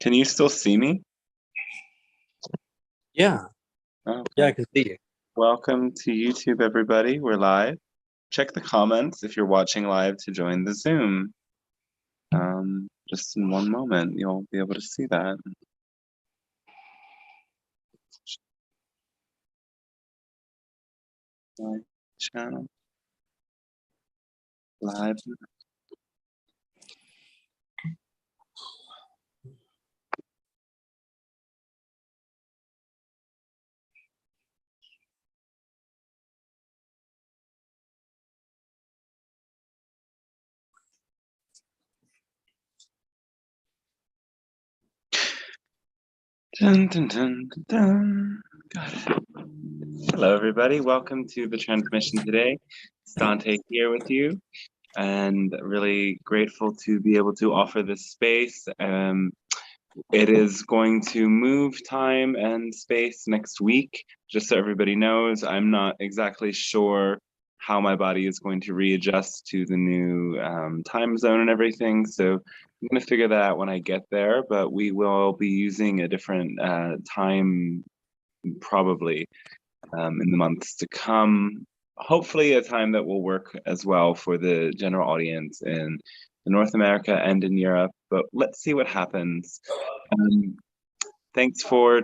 Can you still see me? Yeah. Okay. Yeah, I can see you. Welcome to YouTube, everybody. We're live. Check the comments if you're watching live to join the Zoom. Just in one moment, you'll be able to see that. My channel live. Dun, dun, dun, dun, dun. Got it. Hello, everybody. Welcome to the transmission today. It's Dante here with you, and really grateful to be able to offer this space. It is going to move time and space next week. Just so everybody knows, I'm not exactly sure how my body is going to readjust to the new time zone and everything. So I'm going to figure that out when I get there, but we will be using a different time probably in the months to come. Hopefully a time that will work as well for the general audience in North America and in Europe, but let's see what happens. Thanks for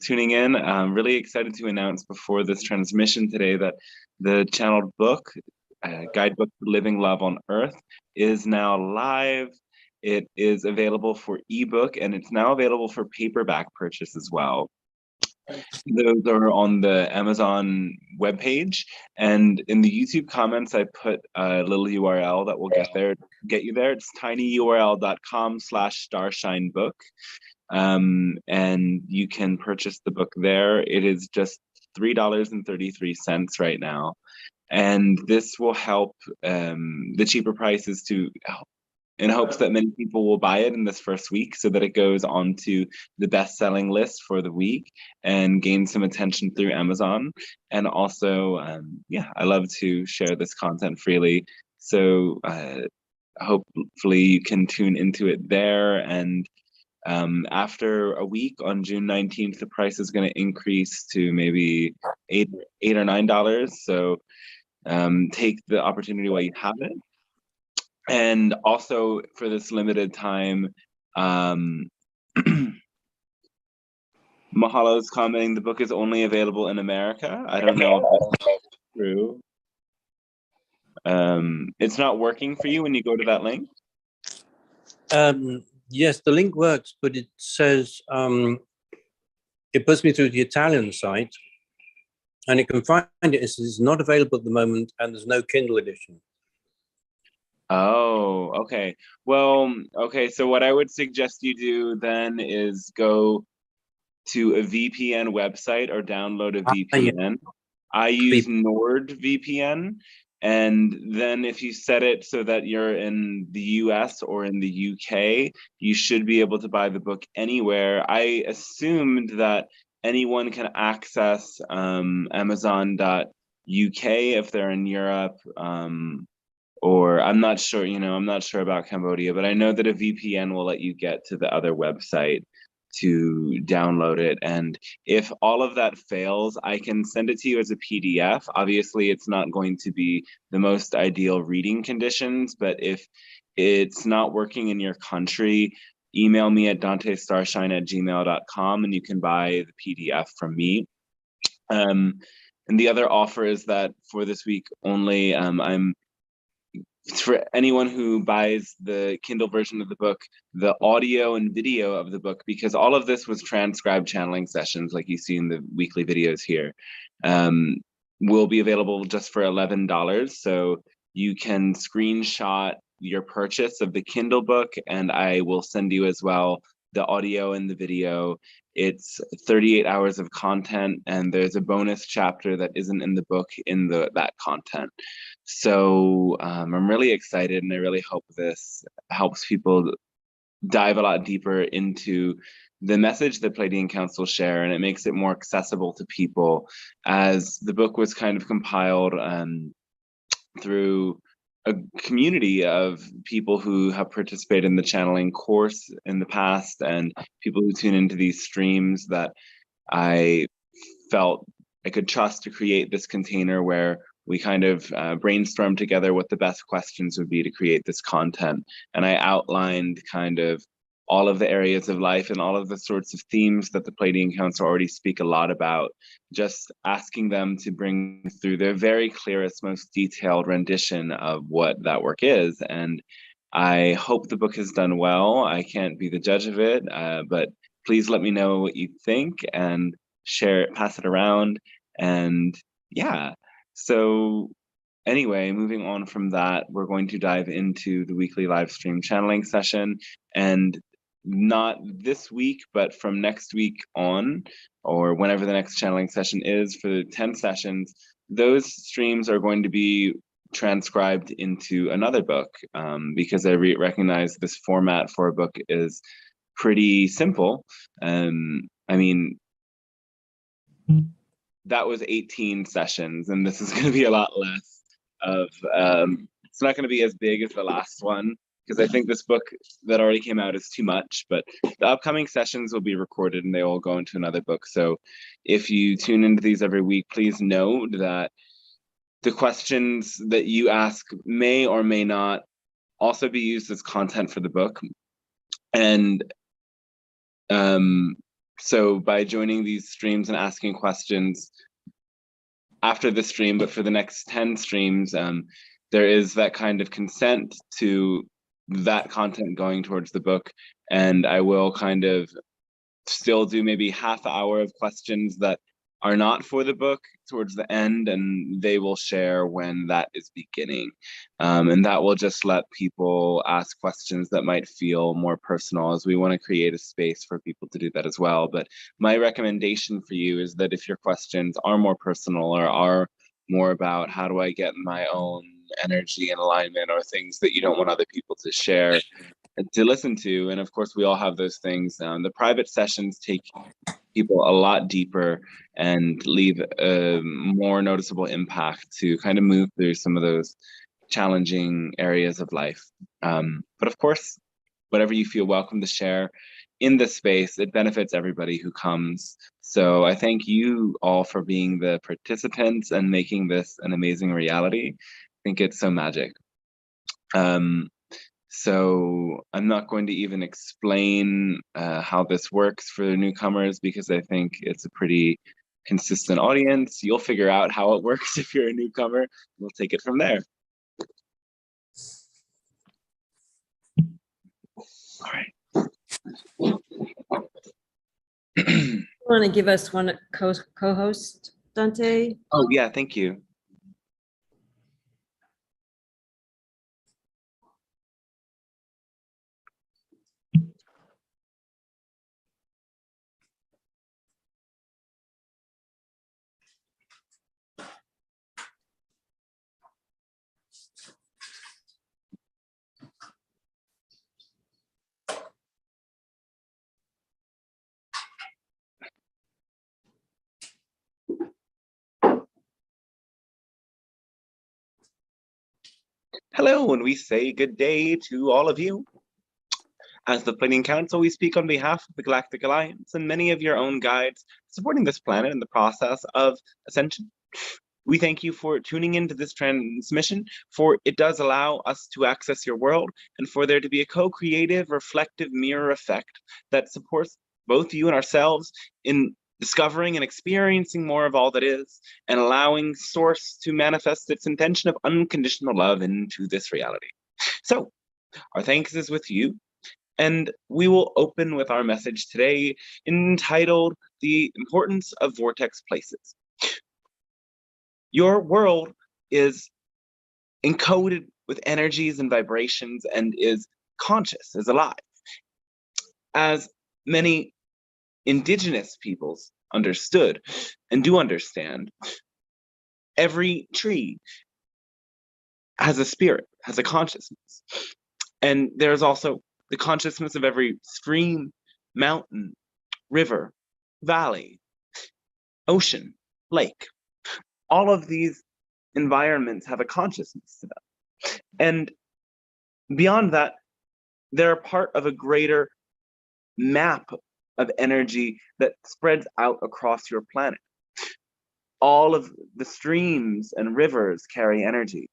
tuning in. I'm really excited to announce before this transmission today that the channeled book, Guidebook for Living Love on Earth, is now live. It is available for ebook, and it's now available for paperback purchase as well. Those are on the Amazon webpage, and in the YouTube comments, I put a little URL that will get you there. It's tinyurl.com/starshinebook. And you can purchase the book there. It is just $3.33 right now. And this will help the cheaper prices in hopes that many people will buy it in this first week so that it goes onto the best-selling list for the week and gain some attention through Amazon. And also, I love to share this content freely. So hopefully you can tune into it there. And after a week on June 19th, the price is going to increase to maybe $8 or $9. So take the opportunity while you have it. And also for this limited time, Mahalo's commenting the book is only available in America. I don't know if that's true. It's not working for you when you go to that link? Yes, the link works, but it says it puts me through the Italian site, and it can find it. It's not available at the moment, and there's no Kindle edition. Oh, okay. Well, okay. So what I would suggest you do then is go to a VPN website or download a VPN. Yeah. I use NordVPN. And then if you set it so that you're in the US or in the UK, you should be able to buy the book anywhere. I assumed that anyone can access Amazon.uk if they're in Europe, or I'm not sure, I'm not sure about Cambodia, but I know that a VPN will let you get to the other website to download it. And if all of that fails, I can send it to you as a PDF. Obviously, it's not going to be the most ideal reading conditions, but if it's not working in your country, email me at dantestarshine@gmail.com and you can buy the PDF from me. And the other offer is that for this week only, for anyone who buys the Kindle version of the book, the audio and video of the book, because all of this was transcribed channeling sessions like you see in the weekly videos here, will be available just for $11. So you can screenshot your purchase of the Kindle book, and I will send you as well the audio and the video. It's 38 hours of content, and there's a bonus chapter that isn't in the book in that content. So I'm really excited, and I really hope this helps people dive a lot deeper into the message that Pleiadian Council share, and it makes it more accessible to people, as the book was kind of compiled through a community of people who have participated in the channeling course in the past, and people who tune into these streams that I felt I could trust to create this container where we kind of brainstorm together what the best questions would be to create this content. And I outlined kind of all of the areas of life and all of the sorts of themes that the Pleiadian Council already speak a lot about, just asking them to bring through their very clearest, most detailed rendition of what that work is. And I hope the book has done well. I can't be the judge of it, but please let me know what you think and share it, pass it around. And yeah, so anyway, moving on from that, we're going to dive into the weekly live stream channeling session. And not this week, but from next week on, or whenever the next channeling session is, for the 10 sessions, those streams are going to be transcribed into another book, because I recognize this format for a book is pretty simple. I mean, that was 18 sessions, and this is going to be a lot less of, it's not going to be as big as the last one, because I think this book that already came out is too much, but the upcoming sessions will be recorded and they will go into another book. So if you tune into these every week, please note that the questions that you ask may or may not also be used as content for the book. And so by joining these streams and asking questions after the stream, but for the next 10 streams, there is that kind of consent to that content going towards the book. And I will kind of still do maybe half an hour of questions that are not for the book towards the end, and they will share when that is beginning. And that will just let people ask questions that might feel more personal, as we want to create a space for people to do that as well. But my recommendation for you is that if your questions are more personal or are more about how do I get my own energy and alignment, or things that you don't want other people to share, to listen to, and of course we all have those things, the private sessions take people a lot deeper and leave a more noticeable impact to kind of move through some of those challenging areas of life. But of course, whatever you feel welcome to share in this space, it benefits everybody who comes. So I thank you all for being the participants and making this an amazing reality. I think it's so magic. So I'm not going to even explain how this works for newcomers, because I think it's a pretty consistent audience. You'll figure out how it works if you're a newcomer. We'll take it from there. All right. You want to give us one co-host, Dante? Oh, yeah, thank you. Hello, and we say good day to all of you. As the Pleiadian Council, we speak on behalf of the Galactic Alliance and many of your own guides supporting this planet in the process of ascension. We thank you for tuning into this transmission, for it does allow us to access your world, and for there to be a co-creative, reflective mirror effect that supports both you and ourselves in discovering and experiencing more of all that is, and allowing Source to manifest its intention of unconditional love into this reality. So, our thanks is with you, and we will open with our message today entitled The Importance of Vortex Places. Your world is encoded with energies and vibrations and is conscious, is alive. As many indigenous peoples understood and do understand, every tree has a spirit, has a consciousness. And there's also the consciousness of every stream, mountain, river, valley, ocean, lake. All of these environments have a consciousness to them. And beyond that, they're part of a greater map of energy that spreads out across your planet. All of the streams and rivers carry energy.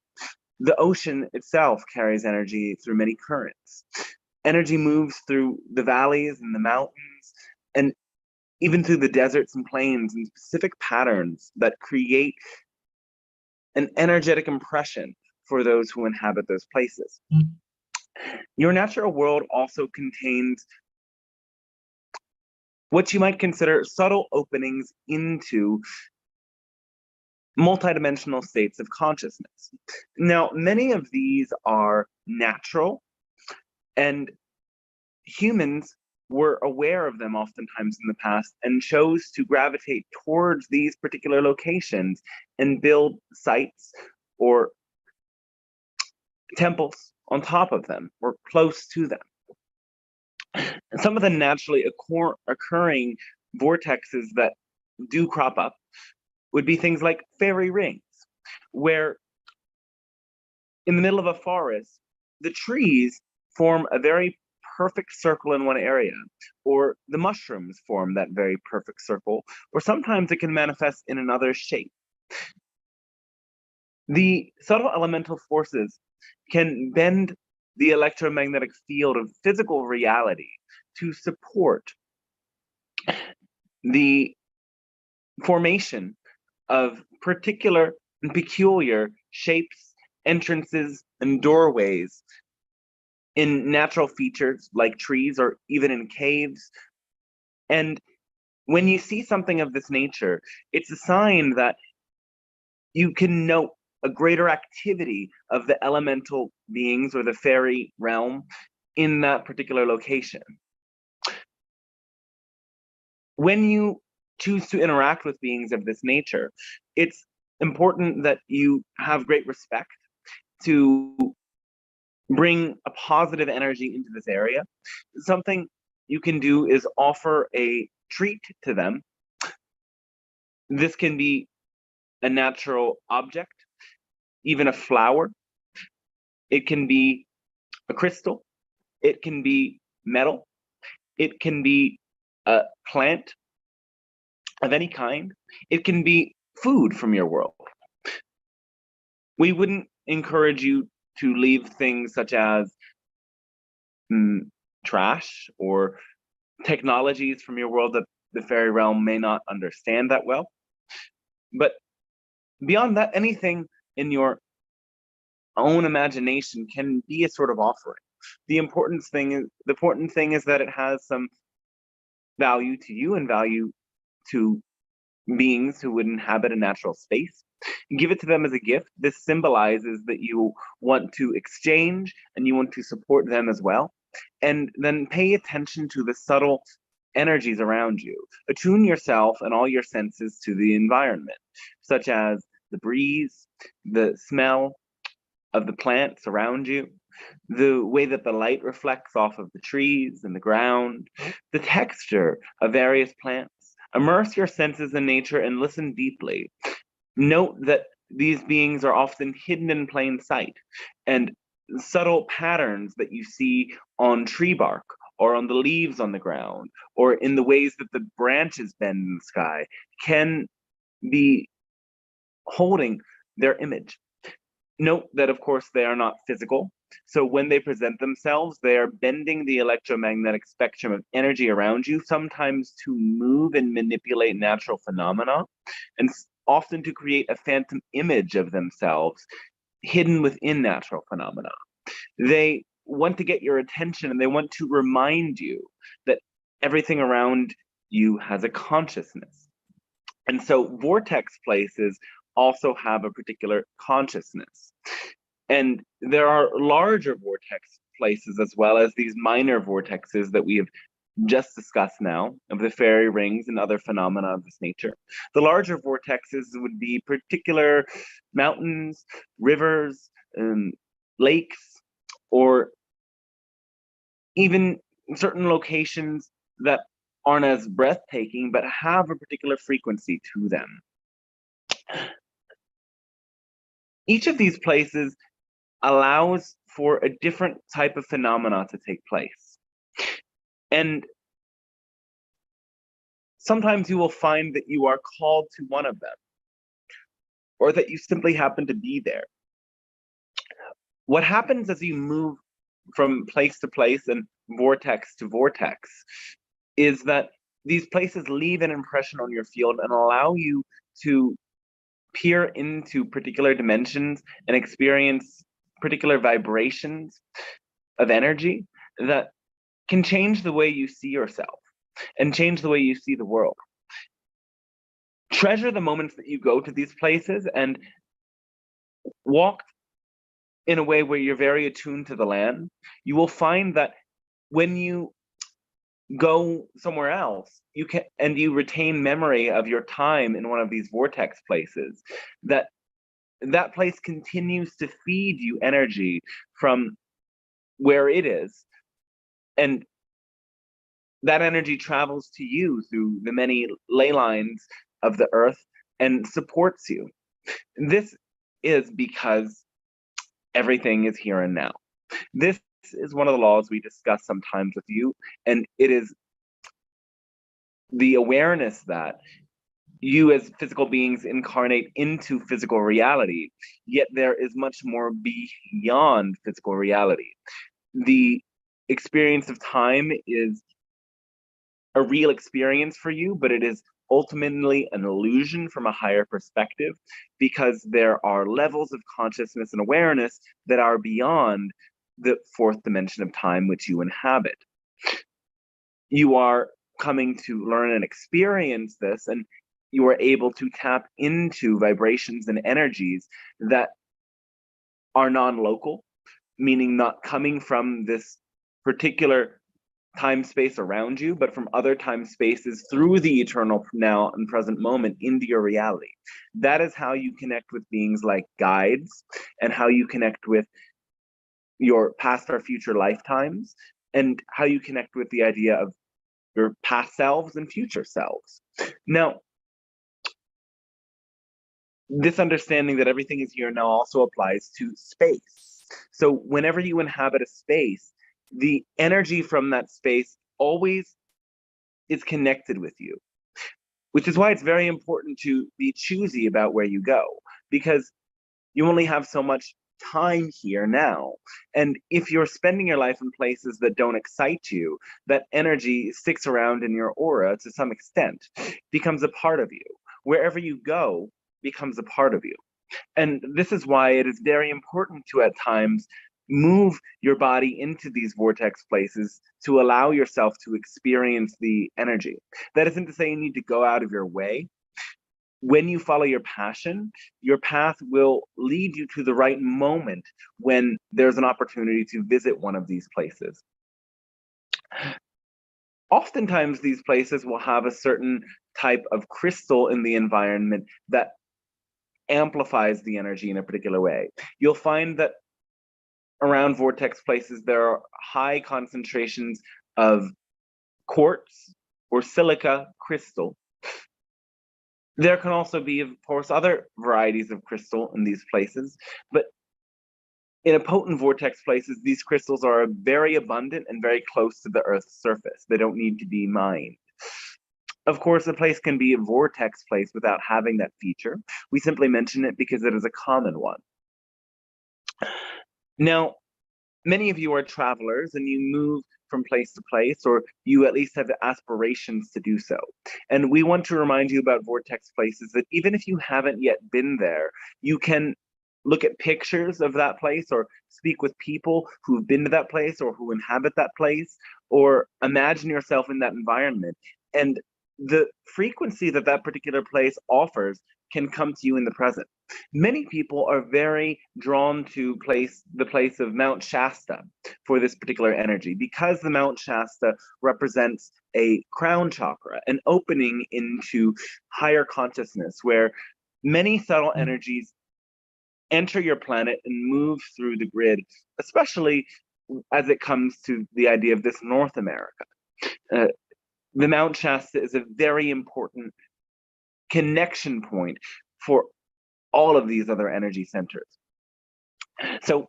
The ocean itself carries energy through many currents. Energy moves through the valleys and the mountains, and even through the deserts and plains in specific patterns that create an energetic impression for those who inhabit those places. Your natural world also contains what you might consider subtle openings into multidimensional states of consciousness. Now, many of these are natural, and humans were aware of them oftentimes in the past and chose to gravitate towards these particular locations and build sites or temples on top of them or close to them. And some of the naturally occurring vortexes that do crop up would be things like fairy rings, where in the middle of a forest, the trees form a very perfect circle in one area, or the mushrooms form that very perfect circle, or sometimes it can manifest in another shape. The subtle elemental forces can bend the electromagnetic field of physical reality to support the formation of particular and peculiar shapes, entrances, and doorways in natural features like trees or even in caves. And when you see something of this nature, it's a sign that you can note a greater activity of the elemental beings or the fairy realm in that particular location. When you choose to interact with beings of this nature, it's important that you have great respect to bring a positive energy into this area. Something you can do is offer a treat to them. This can be a natural object, even a flower. It can be a crystal. It can be metal. It can be a plant of any kind. It can be food from your world. We wouldn't encourage you to leave things such as trash or technologies from your world that the fairy realm may not understand that well. But beyond that, anything in your own imagination can be a sort of offering. The important thing is that it has some value to you and value to beings who would inhabit a natural space. Give it to them as a gift. This symbolizes that you want to exchange and you want to support them as well. And then pay attention to the subtle energies around you. Attune yourself and all your senses to the environment, such as the breeze, the smell of the plants around you, the way that the light reflects off of the trees and the ground, the texture of various plants. Immerse your senses in nature and listen deeply. Note that these beings are often hidden in plain sight, and subtle patterns that you see on tree bark or on the leaves on the ground or in the ways that the branches bend in the sky can be holding their image. Note that, of course, they are not physical. So when they present themselves, they are bending the electromagnetic spectrum of energy around you, sometimes to move and manipulate natural phenomena, and often to create a phantom image of themselves hidden within natural phenomena. They want to get your attention and they want to remind you that everything around you has a consciousness. And so vortex places also have a particular consciousness. And there are larger vortex places as well as these minor vortexes that we have just discussed now, of the fairy rings and other phenomena of this nature. The larger vortexes would be particular mountains, rivers, lakes, or even certain locations that aren't as breathtaking but have a particular frequency to them. Each of these places allows for a different type of phenomena to take place. And sometimes you will find that you are called to one of them, or that you simply happen to be there. What happens as you move from place to place and vortex to vortex is that these places leave an impression on your field and allow you to peer into particular dimensions and experience particular vibrations of energy that can change the way you see yourself and change the way you see the world. Treasure the moments that you go to these places and walk in a way where you're very attuned to the land. You will find that when you go somewhere else, you retain memory of your time in one of these vortex places, that place continues to feed you energy from where it is, and that energy travels to you through the many ley lines of the earth and supports you. This is because everything is here and now. This is one of the laws we discuss sometimes with you, and it is the awareness that you as physical beings incarnate into physical reality, yet there is much more beyond physical reality. The experience of time is a real experience for you, but it is ultimately an illusion from a higher perspective, because there are levels of consciousness and awareness that are beyond the fourth dimension of time which you inhabit. You are coming to learn and experience this, and you are able to tap into vibrations and energies that are non-local, meaning not coming from this particular time space around you, but from other time spaces through the eternal now and present moment into your reality. That is how you connect with beings like guides, and how you connect with your past or future lifetimes, and how you connect with the idea of your past selves and future selves. Now, this understanding that everything is here now also applies to space. So whenever you inhabit a space, the energy from that space always is connected with you, which is why it's very important to be choosy about where you go, because you only have so much time here now. And if you're spending your life in places that don't excite you, that energy sticks around in your aura to some extent, becomes a part of you. Wherever you go becomes a part of you. And this is why it is very important to, at times, move your body into these vortex places to allow yourself to experience the energy. That isn't to say you need to go out of your way. When you follow your passion, your path will lead you to the right moment when there's an opportunity to visit one of these places. Oftentimes, these places will have a certain type of crystal in the environment that amplifies the energy in a particular way. You'll find that around vortex places, there are high concentrations of quartz or silica crystal. There can also be, of course, other varieties of crystal in these places, but in a potent vortex places, these crystals are very abundant and very close to the Earth's surface. They don't need to be mined. Of course, a place can be a vortex place without having that feature. We simply mention it because it is a common one. Now, many of you are travelers and you move from place to place, or you at least have aspirations to do so. And we want to remind you about vortex places that even if you haven't yet been there, you can look at pictures of that place, or speak with people who've been to that place or who inhabit that place, or imagine yourself in that environment. And the frequency that that particular place offers can come to you in the present. Many people are very drawn to the place of Mount Shasta for this particular energy, because the Mount Shasta represents a crown chakra, an opening into higher consciousness, where many subtle energies enter your planet and move through the grid, especially as it comes to the idea of this North America. The Mount Shasta is a very important connection point for all of these other energy centers. So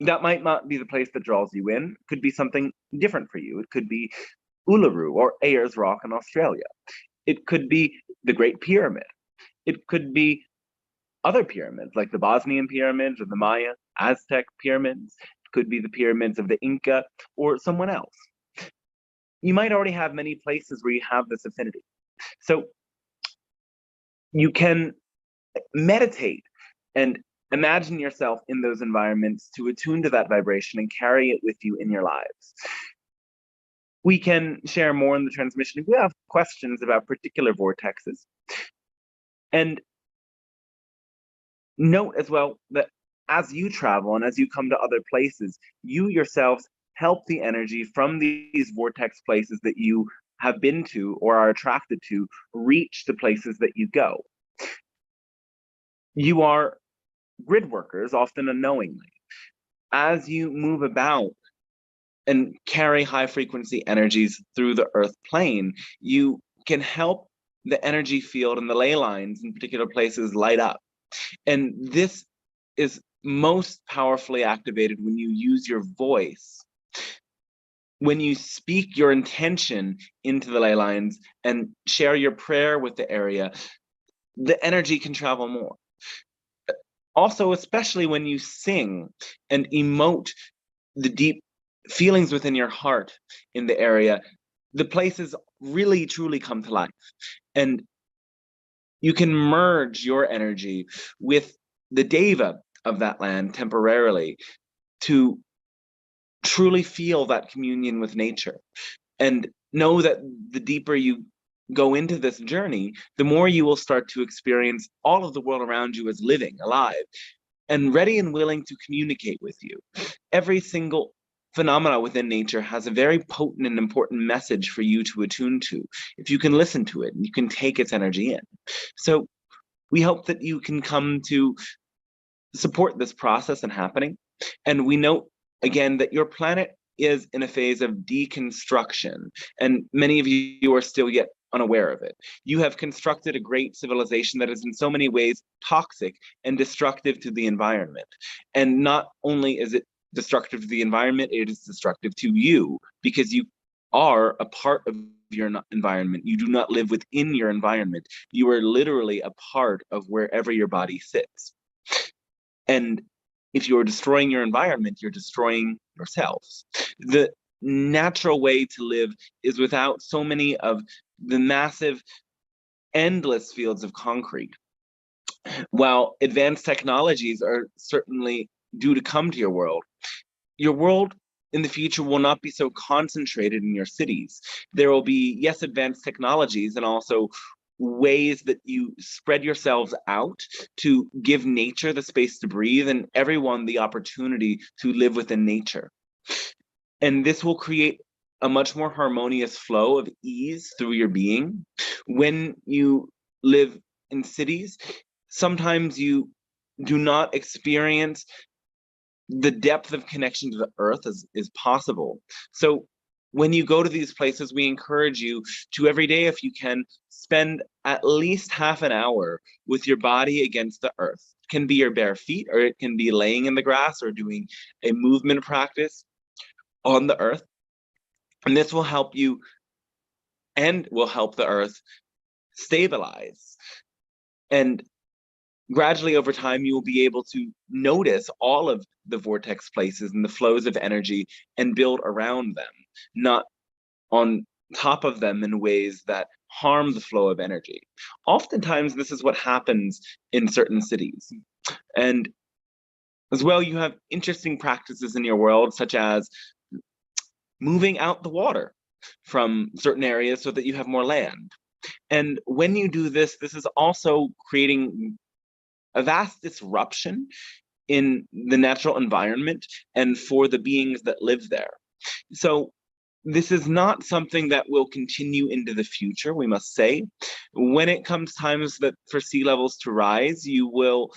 that might not be the place that draws you in. It could be something different for you. It could be Uluru or Ayers Rock in Australia. It could be the Great Pyramid. It could be other pyramids like the Bosnian pyramids or the Maya, Aztec pyramids. It could be the pyramids of the Inca or someone else. You might already have many places where you have this affinity. So you can meditate and imagine yourself in those environments to attune to that vibration and carry it with you in your lives. We can share more in the transmission if you have questions about particular vortexes. And note as well that as you travel and as you come to other places, you yourselves help the energy from these vortex places that you have been to or are attracted to reach the places that you go. You are grid workers, often unknowingly. As you move about and carry high frequency energies through the earth plane, you can help the energy field and the ley lines in particular places light up. And this is most powerfully activated when you use your voice. When you speak your intention into the ley lines and share your prayer with the area, the energy can travel more. Also, especially when you sing and emote the deep feelings within your heart in the area, the places really truly come to life. And you can merge your energy with the deva of that land temporarily to truly feel that communion with nature. And know that the deeper you go into this journey, the more you will start to experience all of the world around you as living, alive, and ready and willing to communicate with you. Every single phenomena within nature has a very potent and important message for you to attune to, if you can listen to it and you can take its energy in. So we hope that you can come to support this process and happening. And we note again that your planet is in a phase of deconstruction, and many of you are still yet unaware of it. You have constructed a great civilization that is in so many ways toxic and destructive to the environment. And not only is it destructive to the environment, it is destructive to you, because you are a part of your environment. You do not live within your environment. You are literally a part of wherever your body sits. And if you're destroying your environment, you're destroying yourselves. The natural way to live is without so many of the massive, endless fields of concrete. While advanced technologies are certainly due to come to your world in the future will not be so concentrated in your cities. There will be, yes, advanced technologies and also ways that you spread yourselves out to give nature the space to breathe and everyone the opportunity to live within nature. And this will create a much more harmonious flow of ease through your being. When you live in cities, sometimes you do not experience the depth of connection to the earth as is possible. So when you go to these places, we encourage you to every day, if you can, spend at least half an hour with your body against the earth. It can be your bare feet, or it can be laying in the grass or doing a movement practice on the earth. And this will help you and will help the earth stabilize. And gradually over time, you will be able to notice all of the vortex places and the flows of energy and build around them, not on top of them in ways that harm the flow of energy. Oftentimes, this is what happens in certain cities. And as well, you have interesting practices in your world, such as moving out the water from certain areas so that you have more land. And when you do this, this is also creating a vast disruption in the natural environment and for the beings that live there. So this is not something that will continue into the future, we must say. When it comes times that for sea levels to rise, you will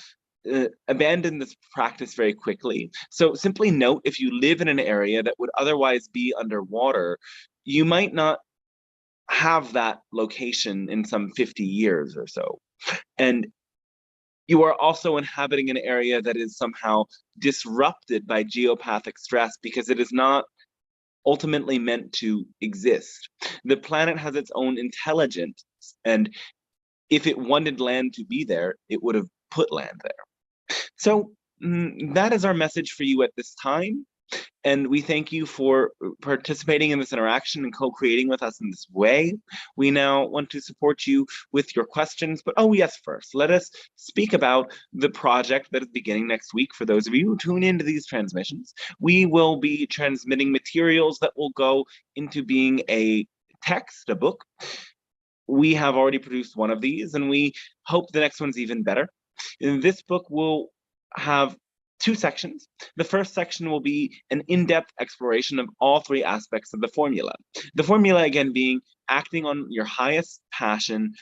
abandon this practice very quickly. So simply note, if you live in an area that would otherwise be underwater, you might not have that location in some 50 years or so. And you are also inhabiting an area that is somehow disrupted by geopathic stress because it is not ultimately meant to exist. The planet has its own intelligence, and if it wanted land to be there, it would have put land there. So that is our message for you at this time. And we thank you for participating in this interaction and co-creating with us in this way. We now want to support you with your questions. But oh yes, first, let us speak about the project that is beginning next week. For those of you who tune into these transmissions, we will be transmitting materials that will go into being a text, a book. We have already produced one of these, and we hope the next one's even better. And this book will have 2 sections. The first section will be an in-depth exploration of all 3 aspects of the formula. The formula, again, being acting on your highest passion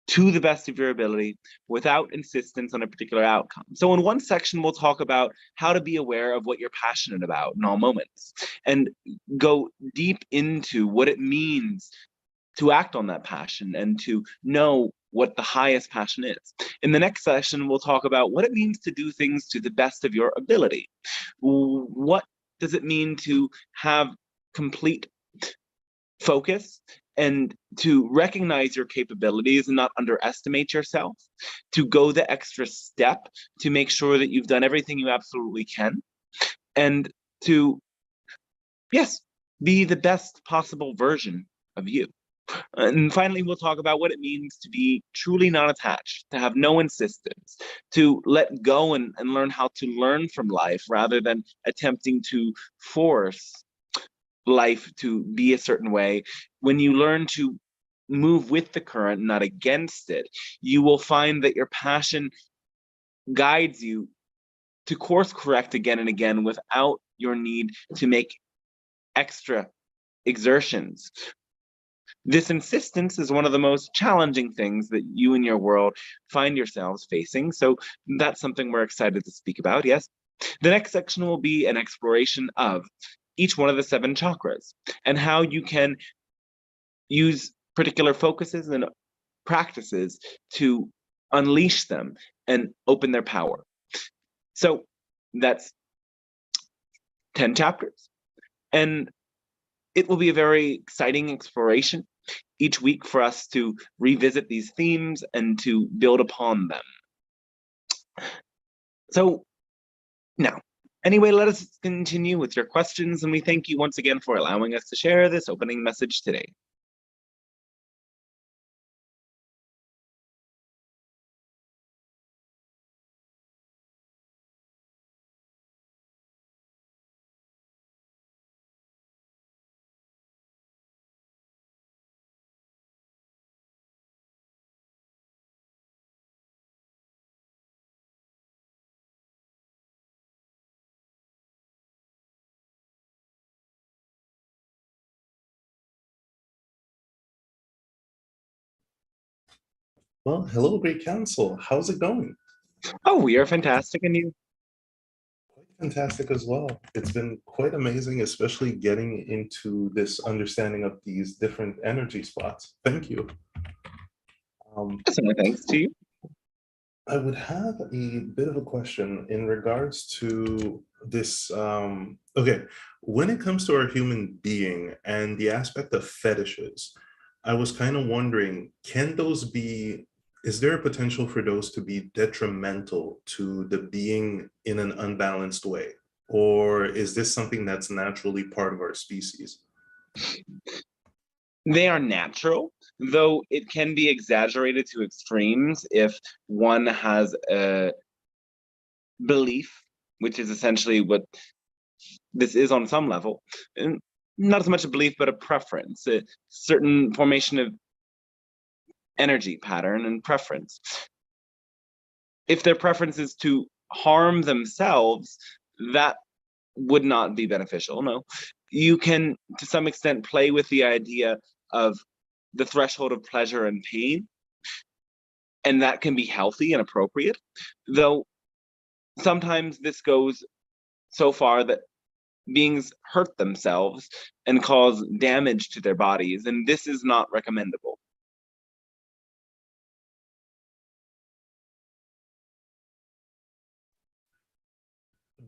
to the best of your ability without insistence on a particular outcome. So in one section, we'll talk about how to be aware of what you're passionate about in all moments and go deep into what it means to act on that passion and to know what the highest passion is. In the next session, we'll talk about what it means to do things to the best of your ability. What does it mean to have complete focus and to recognize your capabilities and not underestimate yourself, to go the extra step to make sure that you've done everything you absolutely can, and to, yes, be the best possible version of you. And finally, we'll talk about what it means to be truly non-attached, to have no insistence, to let go and learn how to learn from life rather than attempting to force life to be a certain way. When you learn to move with the current, not against it, you will find that your passion guides you to course correct again and again without your need to make extra exertions. This insistence is one of the most challenging things that you and your world find yourselves facing. So that's something we're excited to speak about, yes. The next section will be an exploration of each one of the 7 chakras and how you can use particular focuses and practices to unleash them and open their power. So that's 10 chapters. And it will be a very exciting exploration each week for us to revisit these themes and to build upon them. So now, anyway, let us continue with your questions, and we thank you once again for allowing us to share this opening message today. Well, hello, Great Council. How's it going? Oh, we are fantastic, and you? Quite fantastic as well. It's been quite amazing, especially getting into this understanding of these different energy spots. Thank you. Certainly, thanks to you. I would have a bit of a question in regards to this. Okay, when it comes to our human being and the aspect of fetishes, I was kind of wondering, can those be, is there a potential for those to be detrimental to the being in an unbalanced way? Or is this something that's naturally part of our species? They are natural, though it can be exaggerated to extremes if one has a belief, which is essentially what this is on some level. And not as much a belief, but a preference, a certain formation of energy pattern and preference. If their preference is to harm themselves, that would not be beneficial, no. You can, to some extent, play with the idea of the threshold of pleasure and pain, and that can be healthy and appropriate, though sometimes this goes so far that beings hurt themselves and cause damage to their bodies, and this is not recommendable.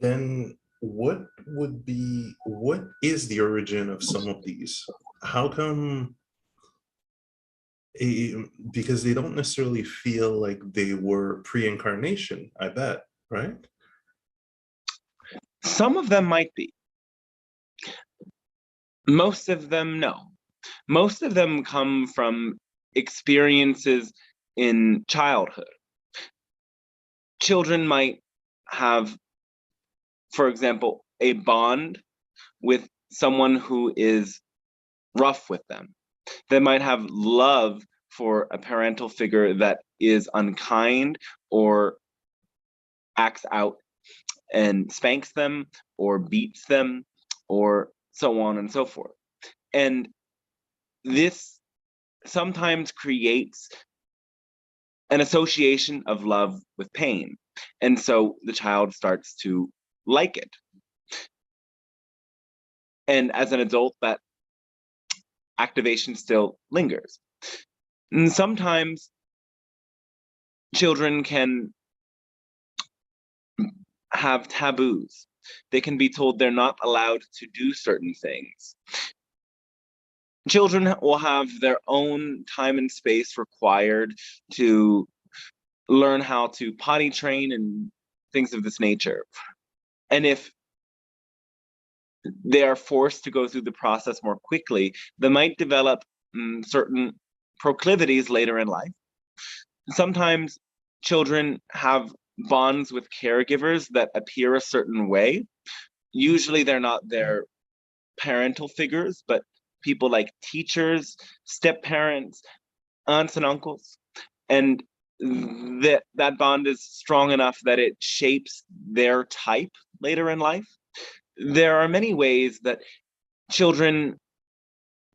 then what is the origin of some of these? How come? Because they don't necessarily feel like they were pre-incarnation, I bet, right? Some of them might be. Most of them, no. Most of them come from experiences in childhood. Children might have, for example, a bond with someone who is rough with them. They might have love for a parental figure that is unkind or acts out and spanks them or beats them or so on and so forth. And this sometimes creates an association of love with pain. And so the child starts to like it. And as an adult, that activation still lingers. And sometimes children can have taboos. They can be told they're not allowed to do certain things. Children will have their own time and space required to learn how to potty train and things of this nature. And if they are forced to go through the process more quickly, they might develop certain proclivities later in life. Sometimes children have bonds with caregivers that appear a certain way. Usually they're not their parental figures, but people like teachers, step-parents, aunts and uncles. And that bond is strong enough that it shapes their type later in life. There are many ways that children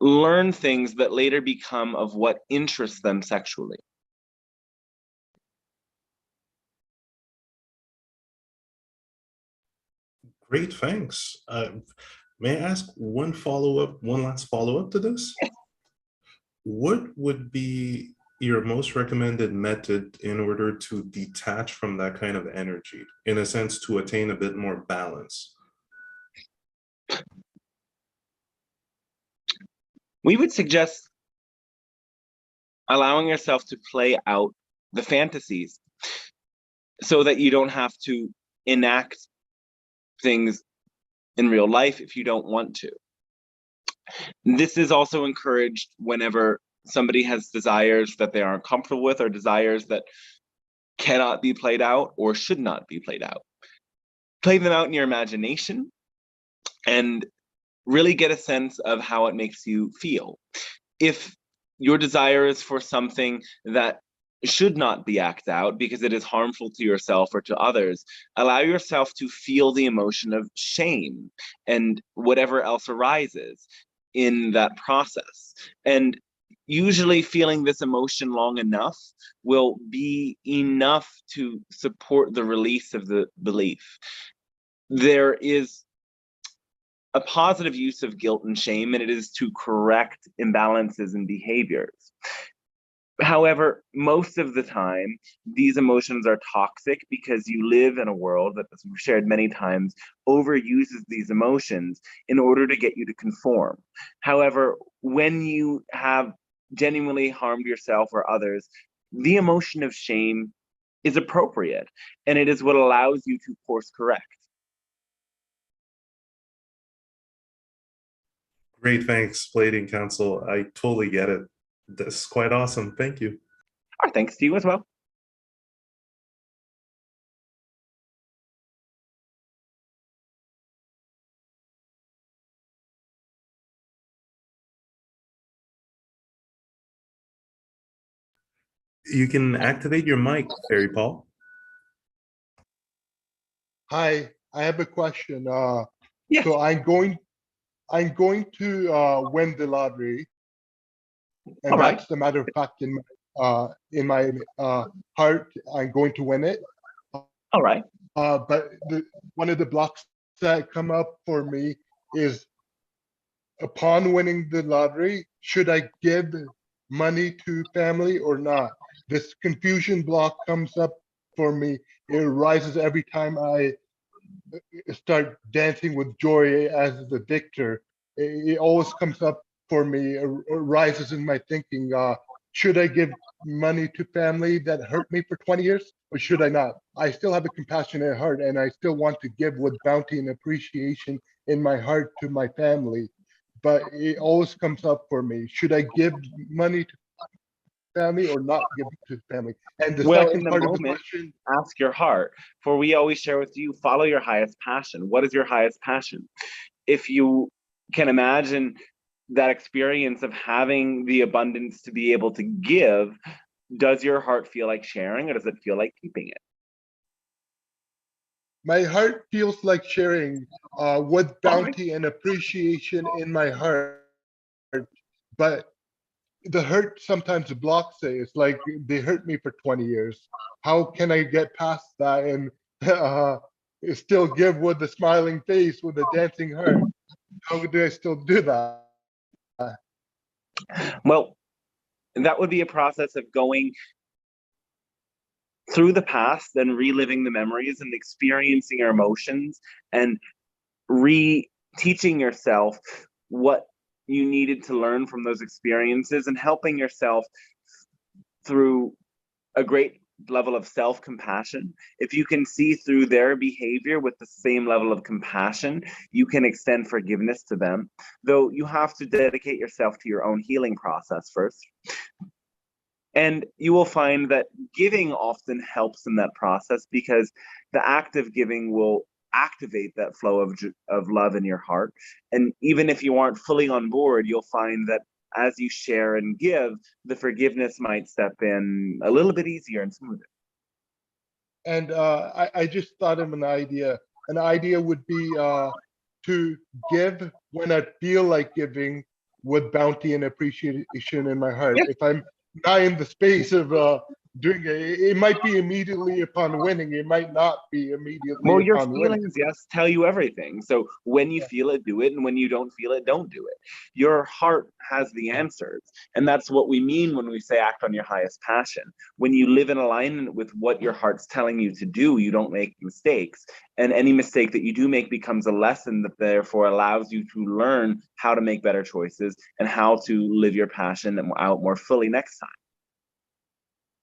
learn things that later become of what interests them sexually. Great, thanks. May I ask one last follow-up to this? What would be your most recommended method in order to detach from that kind of energy, in a sense, to attain a bit more balance? We would suggest allowing yourself to play out the fantasies so that you don't have to enact things in real life if you don't want to. This is also encouraged whenever somebody has desires that they aren't comfortable with, or desires that cannot be played out or should not be played out. Play them out in your imagination and really get a sense of how it makes you feel. If your desire is for something that should not be acted out because it is harmful to yourself or to others, allow yourself to feel the emotion of shame and whatever else arises in that process. And usually feeling this emotion long enough will be enough to support the release of the belief. There is a positive use of guilt and shame, and it is to correct imbalances in behaviors. However, most of the time, these emotions are toxic because you live in a world that, as we've shared many times, overuses these emotions in order to get you to conform. However, when you have genuinely harmed yourself or others, the emotion of shame is appropriate, and it is what allows you to course correct. Great, thanks, Pleiadian Council. I totally get it. That's quite awesome. Thank you. Our thanks to you as well. You can activate your mic, Fairy Paul. Hi, I have a question. Yes. So I'm going to win the lottery, and All right. that's the matter of fact in my heart. I'm going to win it. All right. But one of the blocks that come up for me is, upon winning the lottery, should I give money to family or not? This confusion block comes up for me. It arises every time I start dancing with joy as the victor. It always comes up for me, arises in my thinking. Should I give money to family that hurt me for 20 years, or should I not? I still have a compassionate heart, and I still want to give with bounty and appreciation in my heart to my family. But it always comes up for me: should I give money to family or not give to family? And the Well, in second the part of the moment, question, ask your heart. For we always share with you, follow your highest passion. What is your highest passion? If you can imagine that experience of having the abundance to be able to give, does your heart feel like sharing, or does it feel like keeping it? my heart feels like sharing with bounty and appreciation in my heart. But the hurt sometimes blocks it. It's like they hurt me for 20 years. How can I get past that and still give with a smiling face, with a dancing heart? How do I still do that? Well, that would be a process of going through the past and reliving the memories and experiencing your emotions and re-teaching yourself what you needed to learn from those experiences, and helping yourself through a great level of self-compassion. If you can see through their behavior with the same level of compassion, you can extend forgiveness to them, though you have to dedicate yourself to your own healing process first. And you will find that giving often helps in that process, because the act of giving will activate that flow of love in your heart. And even if you aren't fully on board, you'll find that as you share and give, the forgiveness might step in a little bit easier and smoother. And I just thought of an idea. An idea would be to give when I feel like giving, with bounty and appreciation in my heart. Yes. If I'm not in the space of doing it might be immediately upon winning. It might not be immediately Well, your upon winning. feelings, yes, tell you everything. So when you Yeah. feel it, do it. And when you don't feel it, don't do it. Your heart has the answers. And that's what we mean when we say act on your highest passion. When you live in alignment with what your heart's telling you to do, you don't make mistakes. And any mistake that you do make becomes a lesson that therefore allows you to learn how to make better choices and how to live your passion out more fully next time.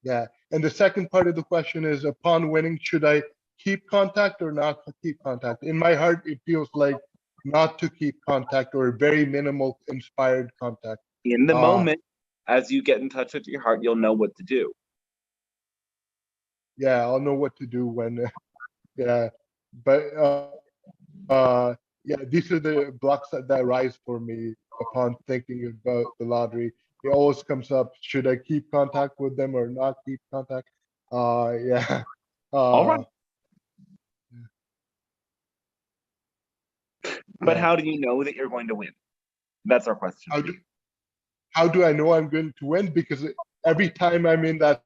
Yeah. And the second part of the question is, upon winning, should I keep contact or not keep contact? In my heart, it feels like not to keep contact, or very minimal inspired contact. In the moment, as you get in touch with your heart, you'll know what to do. Yeah, I'll know what to do when, yeah. But yeah, these are the blocks that arise for me upon thinking about the lottery. It always comes up: should I keep contact with them or not keep contact? Yeah. All right. But Yeah. how do you know that you're going to win? That's our question. How do I know I'm going to win? Because every time I'm in that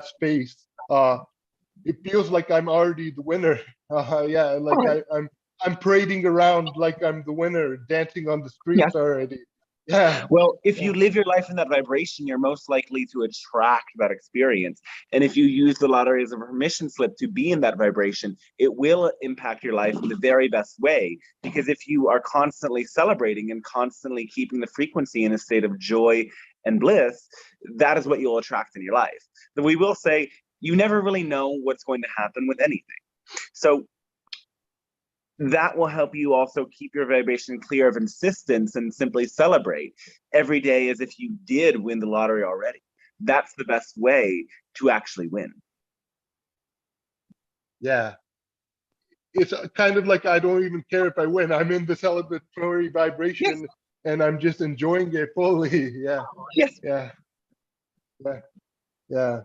space, it feels like I'm already the winner. Yeah, like Right. I'm parading around like I'm the winner, dancing on the streets Yes. already. Yeah. Well, if Yeah. you live your life in that vibration, you're most likely to attract that experience. And if you use the lottery as a permission slip to be in that vibration, it will impact your life in the very best way. Because if you are constantly celebrating and constantly keeping the frequency in a state of joy and bliss, that is what you'll attract in your life. But we will say, you never really know what's going to happen with anything. So that will help you also keep your vibration clear of insistence and simply celebrate every day as if you did win the lottery already. That's the best way to actually win. Yeah. It's kind of like I don't even care if I win. I'm in the celebratory vibration, Yes. and I'm just enjoying it fully. Yeah. Yes. Yeah. Yeah. Yeah.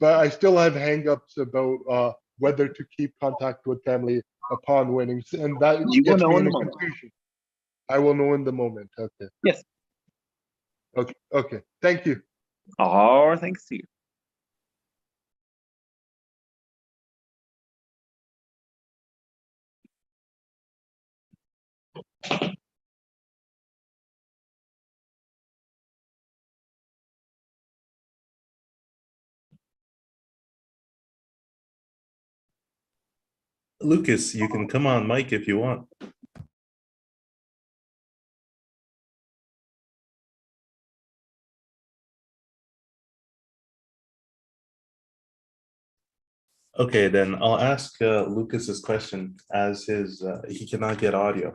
But I still have hangups about whether to keep contact with family upon winning, and that You will gets know me in in the a moment. confusion. I will know in the moment. Okay. Yes. Okay. Okay. Thank you. All thanks to you. Lucas, you can come on mic if you want. Okay, then I'll ask Lucas's question as he cannot get audio.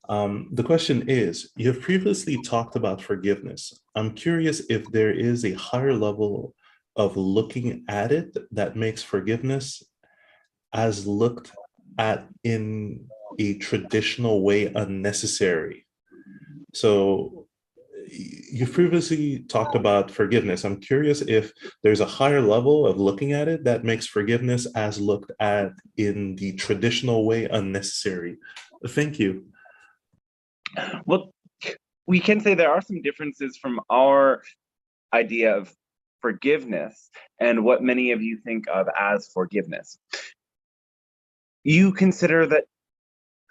The question is, you have previously talked about forgiveness. I'm curious if there is a higher level of looking at it that makes forgiveness as looked at in a traditional way unnecessary. So you've previously talked about forgiveness. I'm curious if there's a higher level of looking at it that makes forgiveness as looked at in the traditional way unnecessary. Thank you. Well, we can say there are some differences from our idea of forgiveness and what many of you think of as forgiveness. You consider that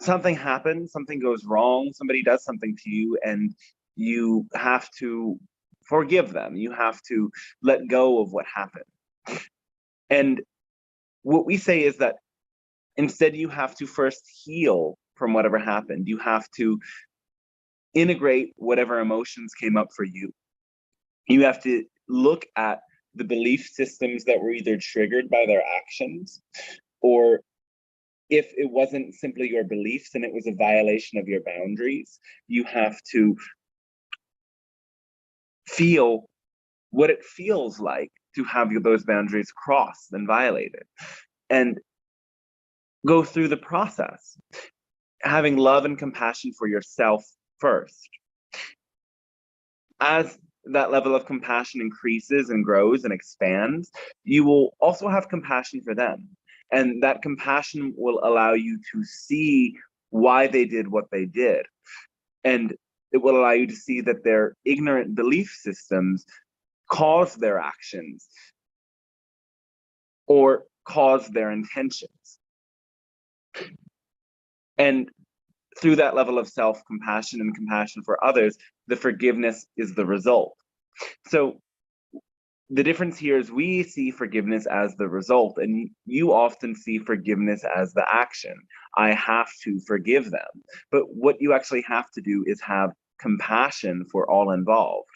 something happens, something goes wrong, somebody does something to you, and you have to forgive them. You have to let go of what happened. And what we say is that instead you have to first heal from whatever happened. You have to integrate whatever emotions came up for you. You have to look at the belief systems that were either triggered by their actions, or if it wasn't simply your beliefs and it was a violation of your boundaries, you have to feel what it feels like to have those boundaries crossed and violated, and go through the process, having love and compassion for yourself first. As that level of compassion increases and grows and expands, you will also have compassion for them. And that compassion will allow you to see why they did what they did. And it will allow you to see that their ignorant belief systems cause their actions or cause their intentions. And through that level of self-compassion and compassion for others, the forgiveness is the result. So the difference here is we see forgiveness as the result, and you often see forgiveness as the action. I have to forgive them. But what you actually have to do is have compassion for all involved.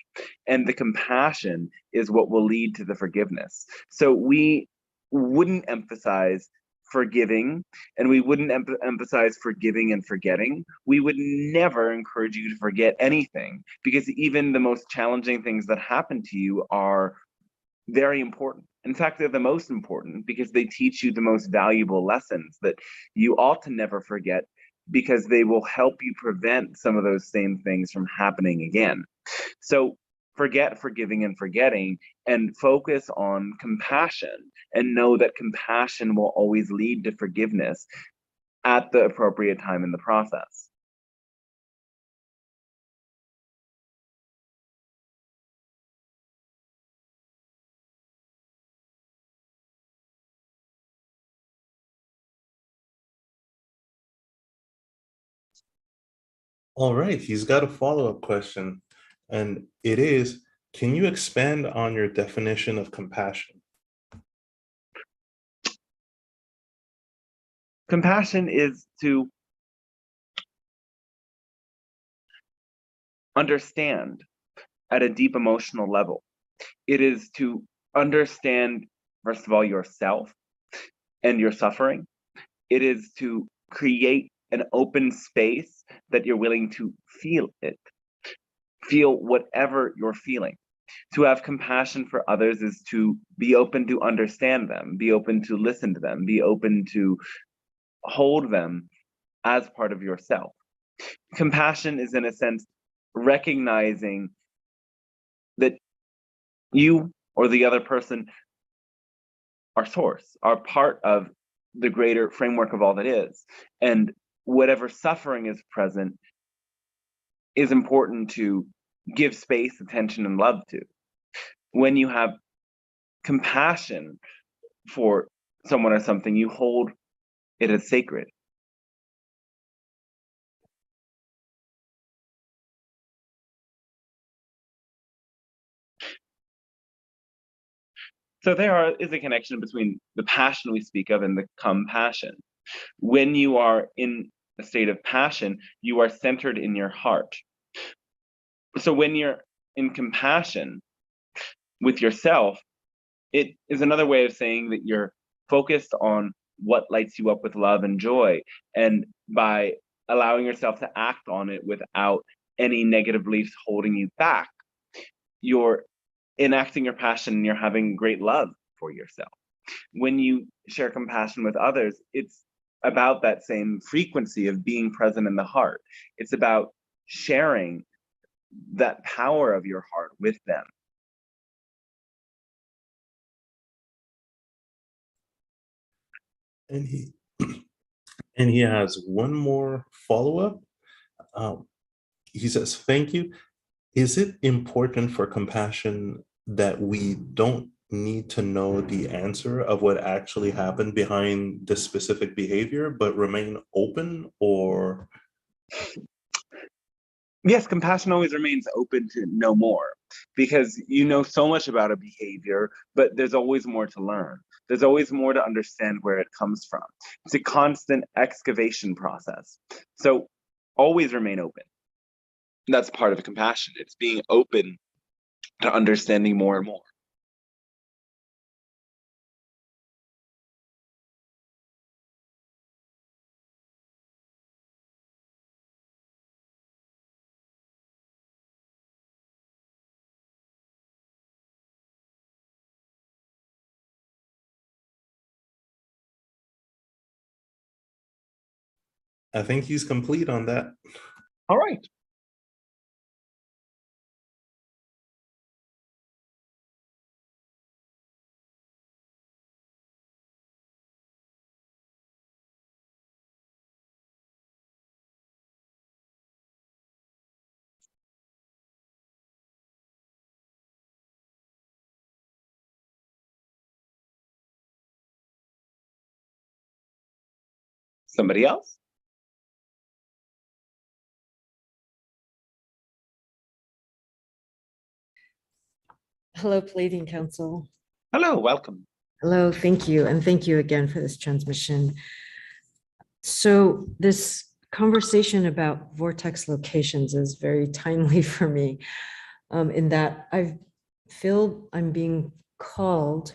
And the compassion is what will lead to the forgiveness. So we wouldn't emphasize forgiving, and we wouldn't emphasize forgiving and forgetting. We would never encourage you to forget anything, because even the most challenging things that happen to you are very important. In fact, they're the most important because they teach you the most valuable lessons that you ought to never forget, because they will help you prevent some of those same things from happening again. So forget forgiving and forgetting, and focus on compassion, and know that compassion will always lead to forgiveness at the appropriate time in the process. All right, he's got a follow-up question, and it is, can you expand on your definition of compassion? Compassion is to understand at a deep emotional level. It is to understand, first of all, yourself and your suffering. It is to create an open space that you're willing to feel it. Feel whatever you're feeling. To have compassion for others is to be open to understand them, be open to listen to them, be open to hold them as part of yourself. Compassion is, in a sense, recognizing that you or the other person are source, are part of the greater framework of all that is. And whatever suffering is present is important to give space, attention, and love to. When you have compassion for someone or something, you hold it as sacred. So there is a connection between the passion we speak of and the compassion. When you are in a state of passion, you are centered in your heart. So when you're in compassion with yourself, it is another way of saying that you're focused on what lights you up with love and joy. And by allowing yourself to act on it without any negative beliefs holding you back, you're enacting your passion and you're having great love for yourself. When you share compassion with others, it's about that same frequency of being present in the heart. It's about sharing that power of your heart with them. And he has one more follow-up. He says, thank you. Is it important for compassion that we don't need to know the answer of what actually happened behind the specific behavior, but remain open? Or Yes, compassion always remains open to know more, because you know so much about a behavior, but there's always more to learn. There's always more to understand where it comes from. It's a constant excavation process. So always remain open. That's part of compassion. It's being open to understanding more and more. I think he's complete on that. All right. Somebody else? Hello, Pleiadian Council. Hello, welcome. Hello, thank you. And thank you again for this transmission. So this conversation about vortex locations is very timely for me, in that I feel I'm being called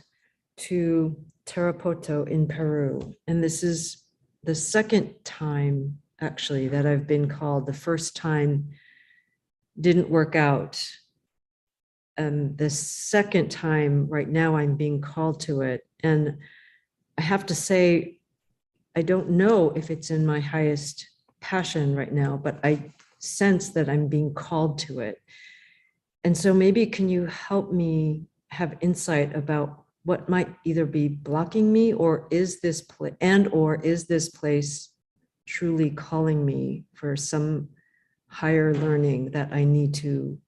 to Tarapoto in Peru. And this is the second time actually that I've been called. The first time didn't work out. And the second time right now I'm being called to it. And I have to say, I don't know if it's in my highest passion right now, but I sense that I'm being called to it. And so maybe can you help me have insight about what might either be blocking me, or is this place truly calling me for some higher learning that I need to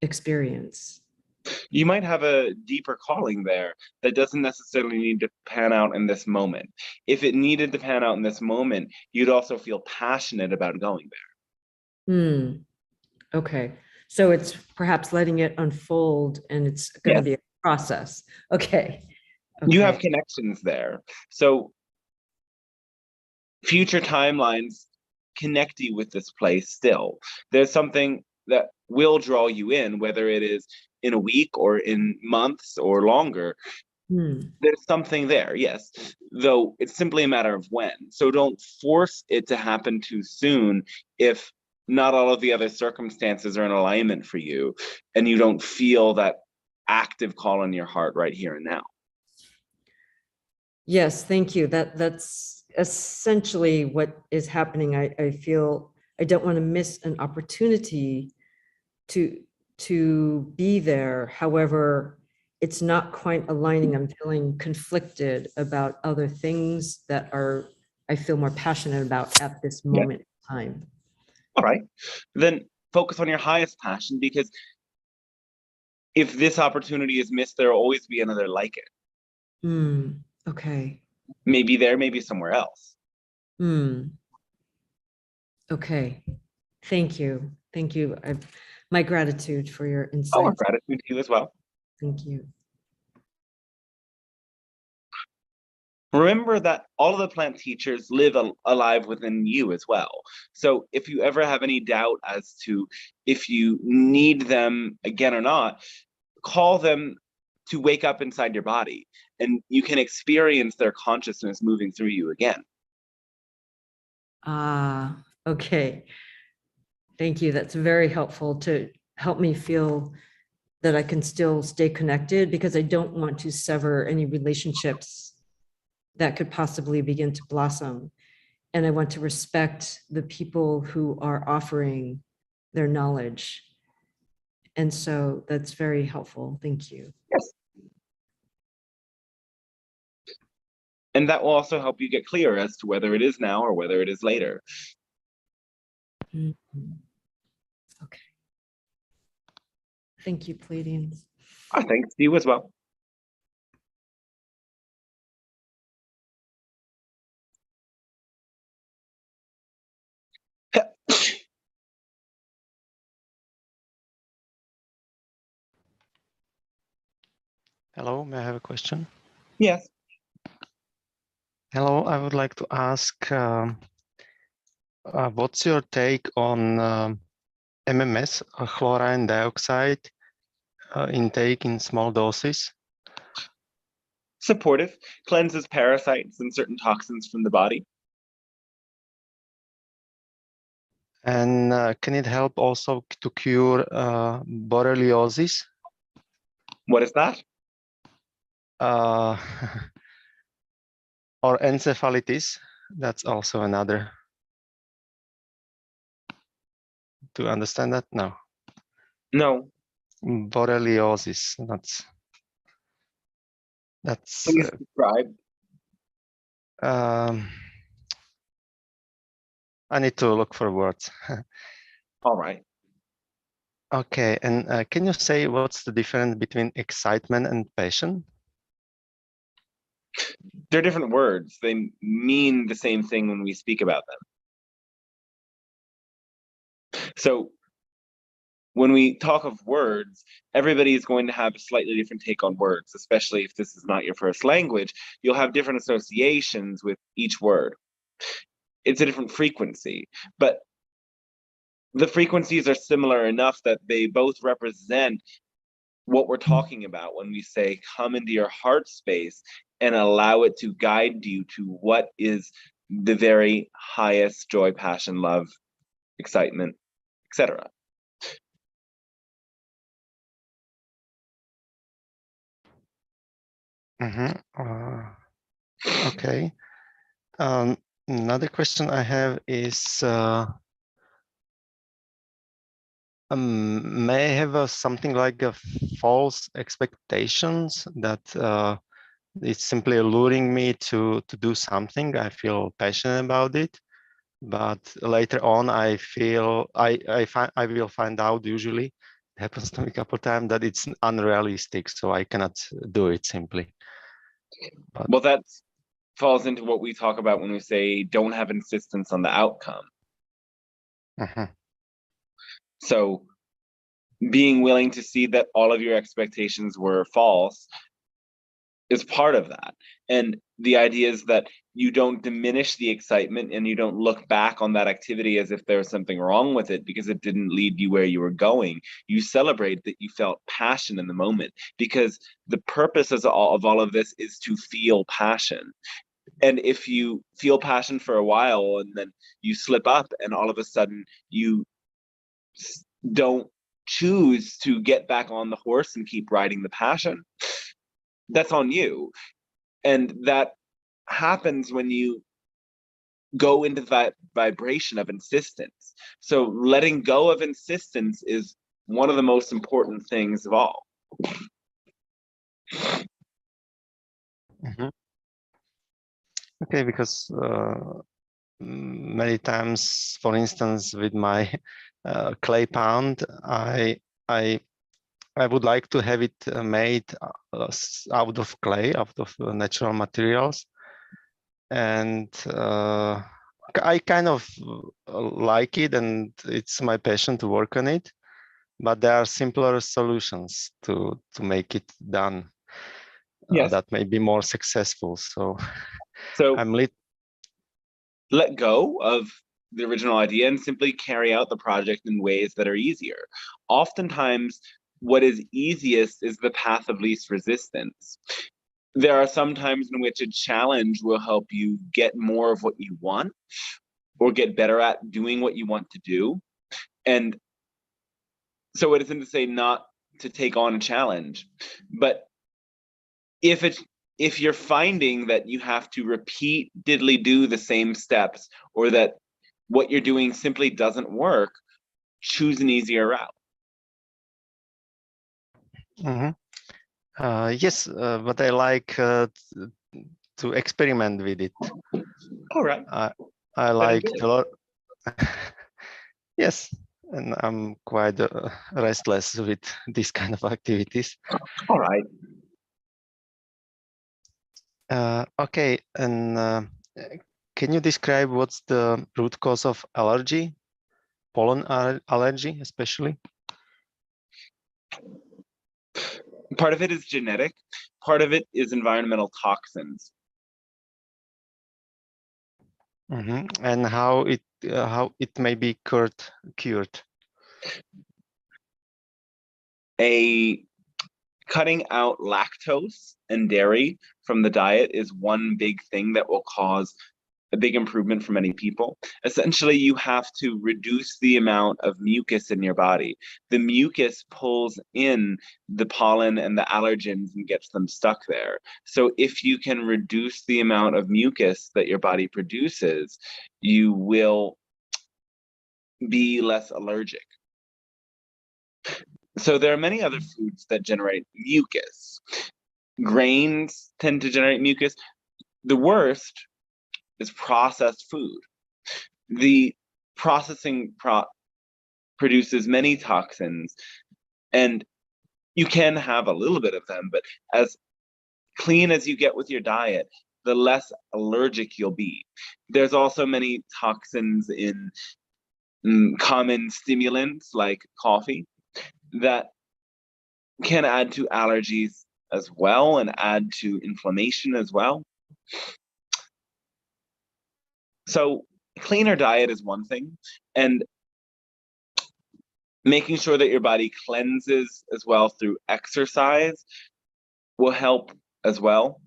experience? You might have a deeper calling there that doesn't necessarily need to pan out in this moment. If it needed to pan out in this moment, you'd also feel passionate about going there. Okay. So it's perhaps letting it unfold, and it's going to be a process. Okay. You have connections there. So future timelines connect you with this place still. There's something that will draw you in, whether it is in a week or in months or longer. There's something there, yes, though it's simply a matter of when. So don't force it to happen too soon if not all of the other circumstances are in alignment for you and you don't feel that active call in your heart right here and now. Yes, thank you. That's essentially what is happening. I feel I don't want to miss an opportunity to be there. However, it's not quite aligning. I'm feeling conflicted about other things that I feel more passionate about at this moment in time. All right, then focus on your highest passion, because if this opportunity is missed, there will always be another like it. Okay. Maybe there, maybe somewhere else. Okay. Thank you. Thank you. My gratitude for your insights. Oh, gratitude to you as well. Thank you. Remember that all of the plant teachers live alive within you as well. So if you ever have any doubt as to if you need them again or not, call them to wake up inside your body, and you can experience their consciousness moving through you again. Ah, okay. Thank you. That's very helpful to help me feel that I can still stay connected, because I don't want to sever any relationships that could possibly begin to blossom. And I want to respect the people who are offering their knowledge. And so that's very helpful. Thank you. Yes. And that will also help you get clear as to whether it is now or whether it is later. Mhm. Okay. Thank you, Pleiadians. Thanks to you as well. Hello, may I have a question? Yes. Hello, I would like to ask, what's your take on MMS, chlorine dioxide, intake in small doses? Supportive, cleanses parasites and certain toxins from the body. And can it help also to cure borreliosis? What is that? Uh, or encephalitis? That's also another. To understand that? No. No. Borreliosis. That's Please describe. I need to look for words. All right. Okay, and can you say what's the difference between excitement and passion? They're different words. They mean the same thing when we speak about them. So when we talk of words, everybody is going to have a slightly different take on words, especially if this is not your first language. You'll have different associations with each word. It's a different frequency, but the frequencies are similar enough that they both represent what we're talking about when we say come into your heart space and allow it to guide you to what is the very highest joy, passion, love, excitement, etc. Okay. Another question I have is, may I have something like a false expectations that it's simply alluring me to do something. I feel passionate about it, but later on I feel I will find out, usually it happens to me a couple of times, that it's unrealistic, so I cannot do it simply. But, well, that falls into what we talk about when we say don't have insistence on the outcome. So being willing to see that all of your expectations were false is part of that. And the idea is that you don't diminish the excitement and you don't look back on that activity as if there was something wrong with it because it didn't lead you where you were going. You celebrate that you felt passion in the moment, because the purpose of all of this is to feel passion. And if you feel passion for a while and then you slip up and all of a sudden you don't choose to get back on the horse and keep riding the passion, that's on you. And that happens when you go into that vibration of insistence. So letting go of insistence is one of the most important things of all. Okay, because many times, for instance, with my clay pound, I would like to have it made out of clay, out of natural materials. And I kind of like it, and it's my passion to work on it. But there are simpler solutions to make it done. Yes. that may be more successful. So So I'm let go of the original idea and simply carry out the project in ways that are easier. Oftentimes, what is easiest is the path of least resistance. There are some times in which a challenge will help you get more of what you want or get better at doing what you want to do. And so it isn't to say not to take on a challenge, but if you're finding that you have to repeatedly do the same steps, or that what you're doing simply doesn't work, choose an easier route. Yes, but I like to experiment with it. All right. I like a lot. Yes, and I'm quite restless with this kind of activities. All right. Okay, and can you describe what's the root cause of allergy, pollen allergy especially? Part of it is genetic. Part of it is environmental toxins. And how it may be cured? Cutting out lactose and dairy from the diet is one big thing that will cause a big improvement for many people. Essentially, you have to reduce the amount of mucus in your body. The mucus pulls in the pollen and the allergens and gets them stuck there. So if you can reduce the amount of mucus that your body produces, you will be less allergic. So there are many other foods that generate mucus. Grains tend to generate mucus. The worst is processed food. The processing produces many toxins, and you can have a little bit of them, but as clean as you get with your diet, the less allergic you'll be. There's also many toxins in common stimulants like coffee that can add to allergies as well and add to inflammation as well. So cleaner diet is one thing, and making sure that your body cleanses as well through exercise will help as well.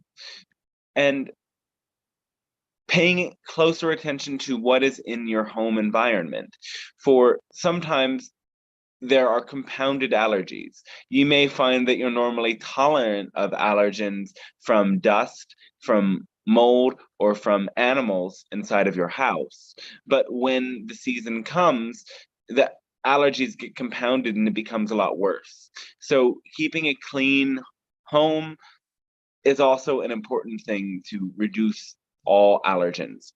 And paying closer attention to what is in your home environment. For sometimes there are compounded allergies. You may find that you're normally tolerant of allergens from dust, from mold, or from animals inside of your house. But when the season comes, the allergies get compounded and it becomes a lot worse. So keeping a clean home is also an important thing to reduce all allergens.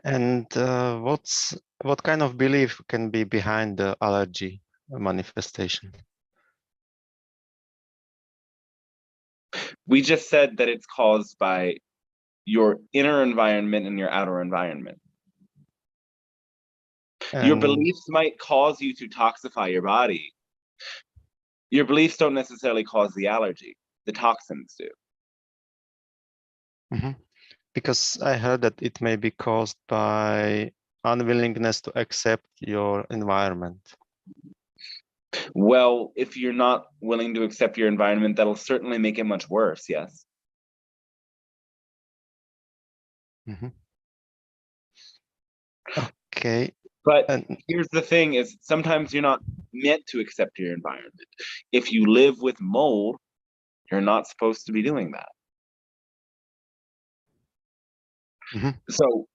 And what kind of belief can be behind the allergy manifestation? We just said that it's caused by your inner environment and your outer environment. Your beliefs might cause you to toxify your body. Your beliefs don't necessarily cause the allergy. The toxins do. Because I heard that it may be caused by unwillingness to accept your environment. Well, if you're not willing to accept your environment, that'll certainly make it much worse, yes. Okay. But here's the thing is sometimes you're not meant to accept your environment. If you live with mold, you're not supposed to be doing that. So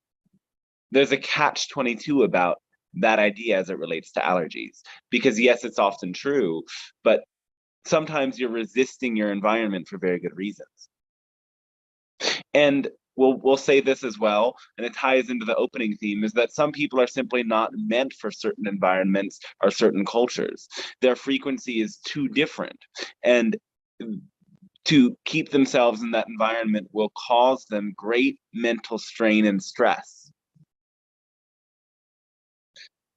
there's a catch-22 about that idea as it relates to allergies. Because yes, it's often true, but sometimes you're resisting your environment for very good reasons. And we'll say this as well, and it ties into the opening theme, is that some people are simply not meant for certain environments or certain cultures. Their frequency is too different. And to keep themselves in that environment will cause them great mental strain and stress.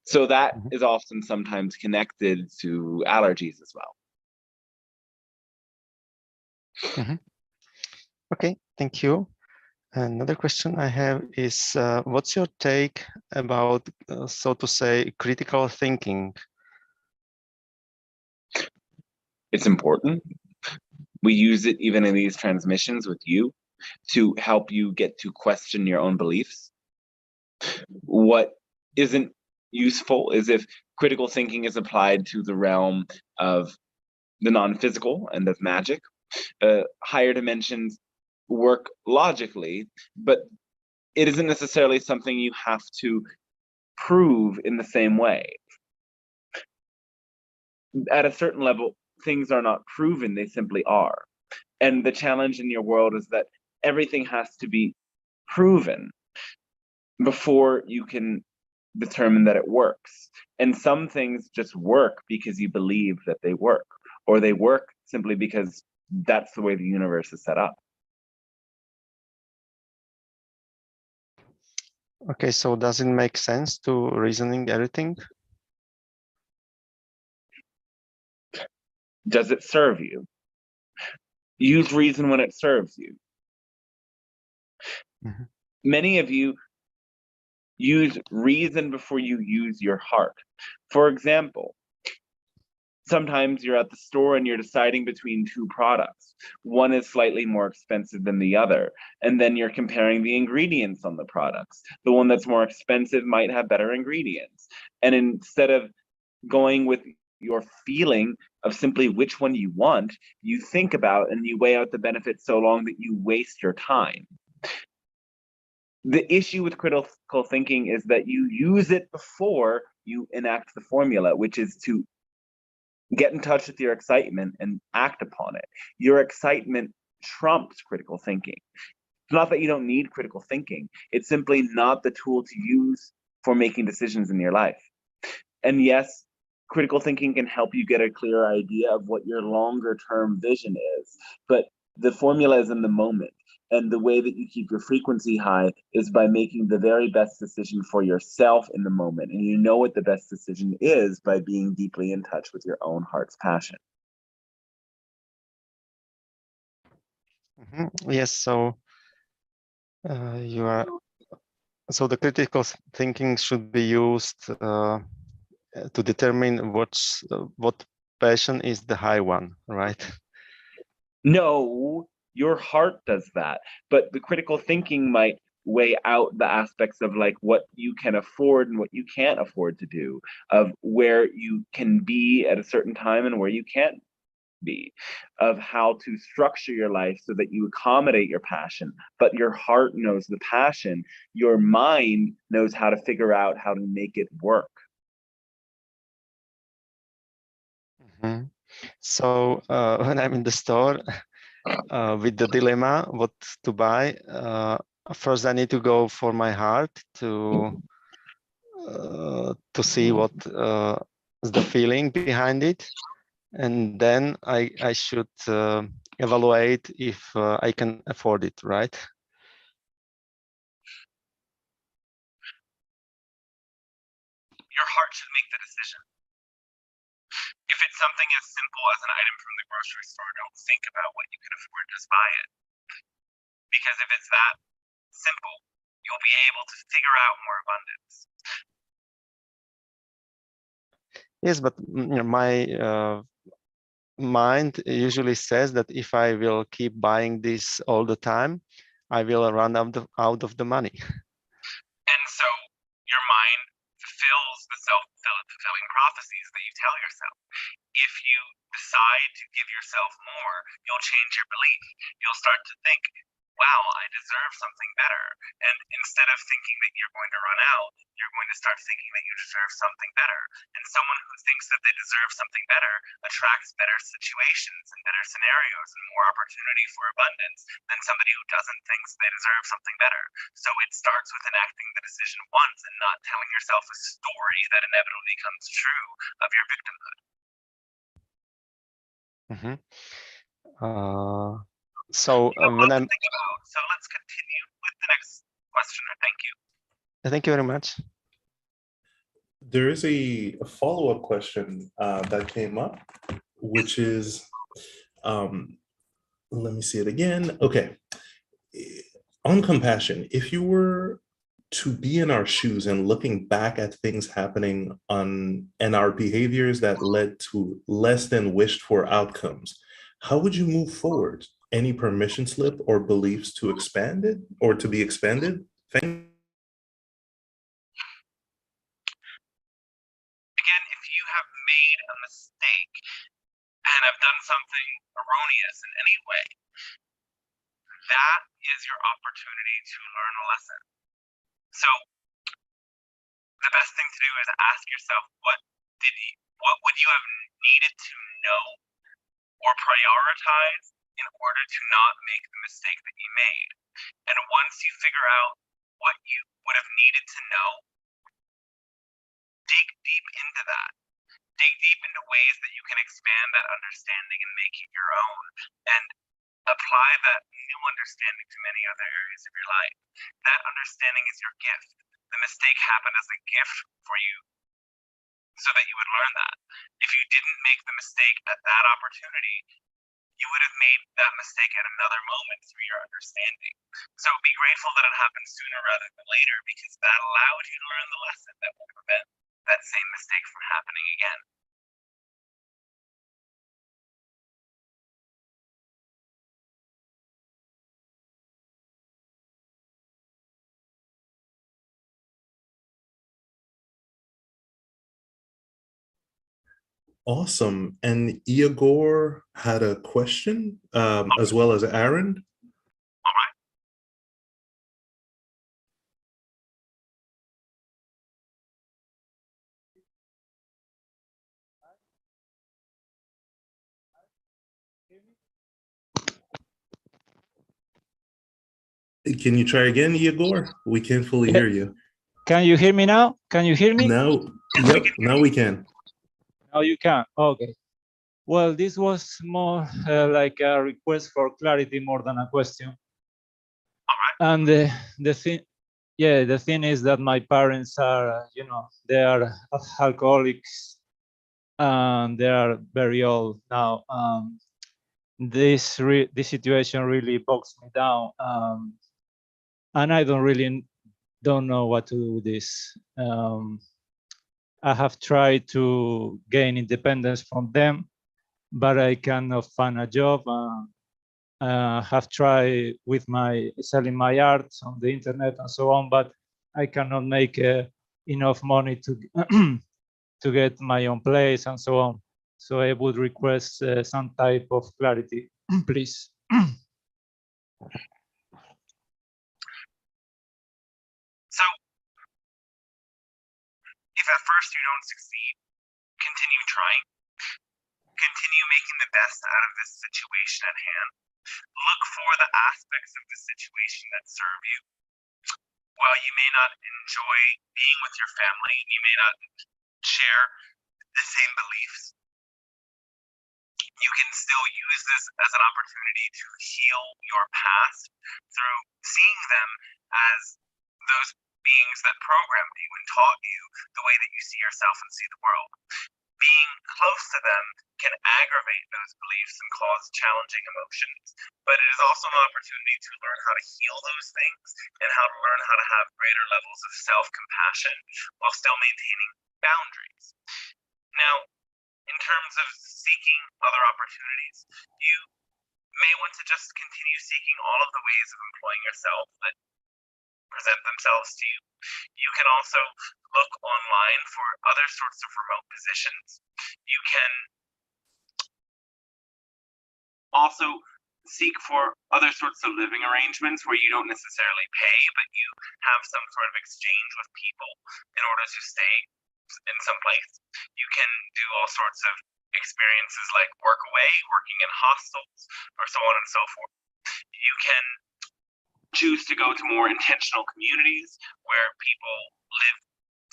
So that is often sometimes connected to allergies as well. Okay, thank you. Another question I have is, what's your take about, so to say, critical thinking? It's important. We use it even in these transmissions with you to help you get to question your own beliefs. What isn't useful is if critical thinking is applied to the realm of the non-physical and of magic. Higher dimensions work logically, but it isn't necessarily something you have to prove in the same way. At a certain level, things are not proven, they simply are. And the challenge in your world is that everything has to be proven before you can determine that it works. And some things just work because you believe that they work, or they work simply because that's the way the universe is set up. Okay, so does it make sense to reasoning everything? Does it serve you? Use reason when it serves you. Many of you use reason before you use your heart. For example, sometimes you're at the store and you're deciding between two products. One is slightly more expensive than the other, and then you're comparing the ingredients on the products. The one that's more expensive might have better ingredients. And instead of going with your feeling of simply which one you want, you think about and you weigh out the benefits so long that you waste your time. The issue with critical thinking is that you use it before you enact the formula, which is to get in touch with your excitement and act upon it. Your excitement trumps critical thinking. It's not that you don't need critical thinking. It's simply not the tool to use for making decisions in your life. And yes, critical thinking can help you get a clear idea of what your longer term vision is, but the formula is in the moment. And the way that you keep your frequency high is by making the very best decision for yourself in the moment. And you know what the best decision is by being deeply in touch with your own heart's passion. Yes, so so the critical thinking should be used to determine what passion is the high one, right? No, your heart does that, but the critical thinking might weigh out the aspects of like what you can afford and what you can't afford to do, of where you can be at a certain time and where you can't be, of how to structure your life so that you accommodate your passion. But your heart knows the passion, your mind knows how to figure out how to make it work. So when I'm in the store with the dilemma what to buy, first I need to go for my heart to see what is the feeling behind it, and then I should evaluate if I can afford it, right? Your heart should make the decision. If it's something as simple as an item from the grocery store, don't think about what you can afford, just buy it. Because if it's that simple, you'll be able to figure out more abundance. Yes, but my mind usually says that if I will keep buying this all the time, I will run out of the money. And so your mind fulfills the self-fulfilling prophecies that you tell yourself. If you decide to give yourself more, you'll change your belief. You'll start to think, wow, I deserve something better. And instead of thinking that you're going to run out, you're going to start thinking that you deserve something better. And someone who thinks that they deserve something better attracts better situations and better scenarios and more opportunity for abundance than somebody who doesn't think they deserve something better. So it starts with enacting the decision once and not telling yourself a story that inevitably comes true of your victimhood. So when I'm think about, so let's continue with the next questioner. Thank you. Thank you very much. There is a follow-up question that came up, which is, let me see it again. Okay. On compassion, if you were to be in our shoes and looking back at things happening on and our behaviors that led to less than wished for outcomes, how would you move forward? Any permission slip or beliefs to expand it or to be expanded? Thank Again, if you have made a mistake and have done something erroneous in any way, that is your opportunity to learn a lesson. So the best thing to do is ask yourself, what would you have needed to know or prioritize in order to not make the mistake that you made? And once you figure out what you would have needed to know, dig deep into that. Dig deep into ways that you can expand that understanding and make it your own, and apply that new understanding to many other areas of your life. That understanding is your gift. The mistake happened as a gift for you so that you would learn that. If you didn't make the mistake at that opportunity, you would have made that mistake at another moment through your understanding. So be grateful that it happened sooner rather than later, because that allowed you to learn the lesson that will prevent that same mistake from happening again. Awesome. And Igor had a question, as well as Aaron. All right. Can you try again, Igor? We can't fully hear you. Can you hear me now? Can you hear me? Now, yep, now we can. Oh, you can. Okay. Well, this was more like a request for clarity more than a question. And the thing, yeah, the thing is that my parents are, they are alcoholics, and they are very old now. This situation really bogs me down, and I don't know what to do with this. I have tried to gain independence from them, but I cannot find a job. Have tried with selling my art on the internet and so on, but I cannot make enough money to to get my own place and so on. So I would request some type of clarity, please. So if at first you don't succeed, continue trying. Continue making the best out of this situation at hand. Look for the aspects of the situation that serve you. While you may not enjoy being with your family, and you may not share the same beliefs, you can still use this as an opportunity to heal your past through seeing them as those beings that programmed you and taught you the way that you see yourself and see the world. Being close to them can aggravate those beliefs and cause challenging emotions, but it is also an opportunity to learn how to heal those things and how to learn how to have greater levels of self-compassion while still maintaining boundaries. Now, in terms of seeking other opportunities, you may want to just continue seeking all of the ways of employing yourself that present themselves to you. You can also look online for other sorts of remote positions. You can also seek for other sorts of living arrangements where you don't necessarily pay, but you have some sort of exchange with people in order to stay in some place. You can do all sorts of experiences like work away, working in hostels, or so on and so forth. You can choose to go to more intentional communities where people live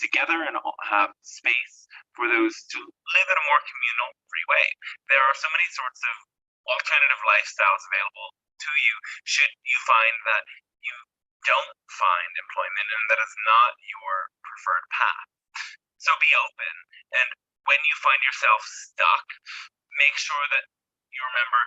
together and have space for those to live in a more communal, free way. There are so many sorts of alternative lifestyles available to you should you find that you don't find employment and that is not your preferred path. So be open, and when you find yourself stuck, make sure that you remember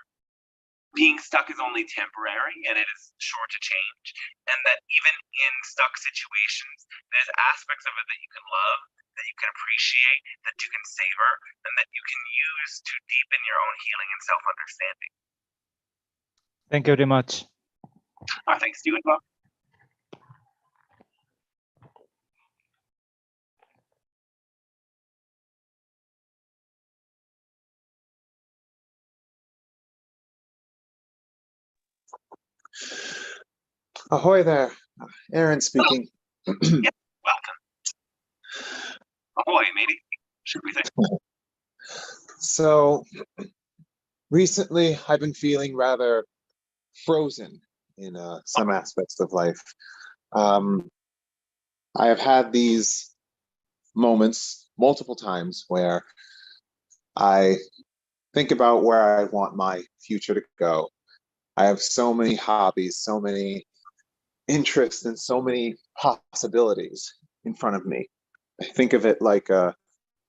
being stuck is only temporary and it is sure to change, and that even in stuck situations, there's aspects of it that you can love, that you can appreciate, that you can savor, and that you can use to deepen your own healing and self-understanding. Thank you very much. Thanks to you as well. Ahoy there, Aaron speaking. Yep, welcome. Ahoy, matey, should we say? So recently I've been feeling rather frozen in some aspects of life. I have had these moments multiple times where I think about where I want my future to go. I have so many hobbies, so many interests, and so many possibilities in front of me. I think of it like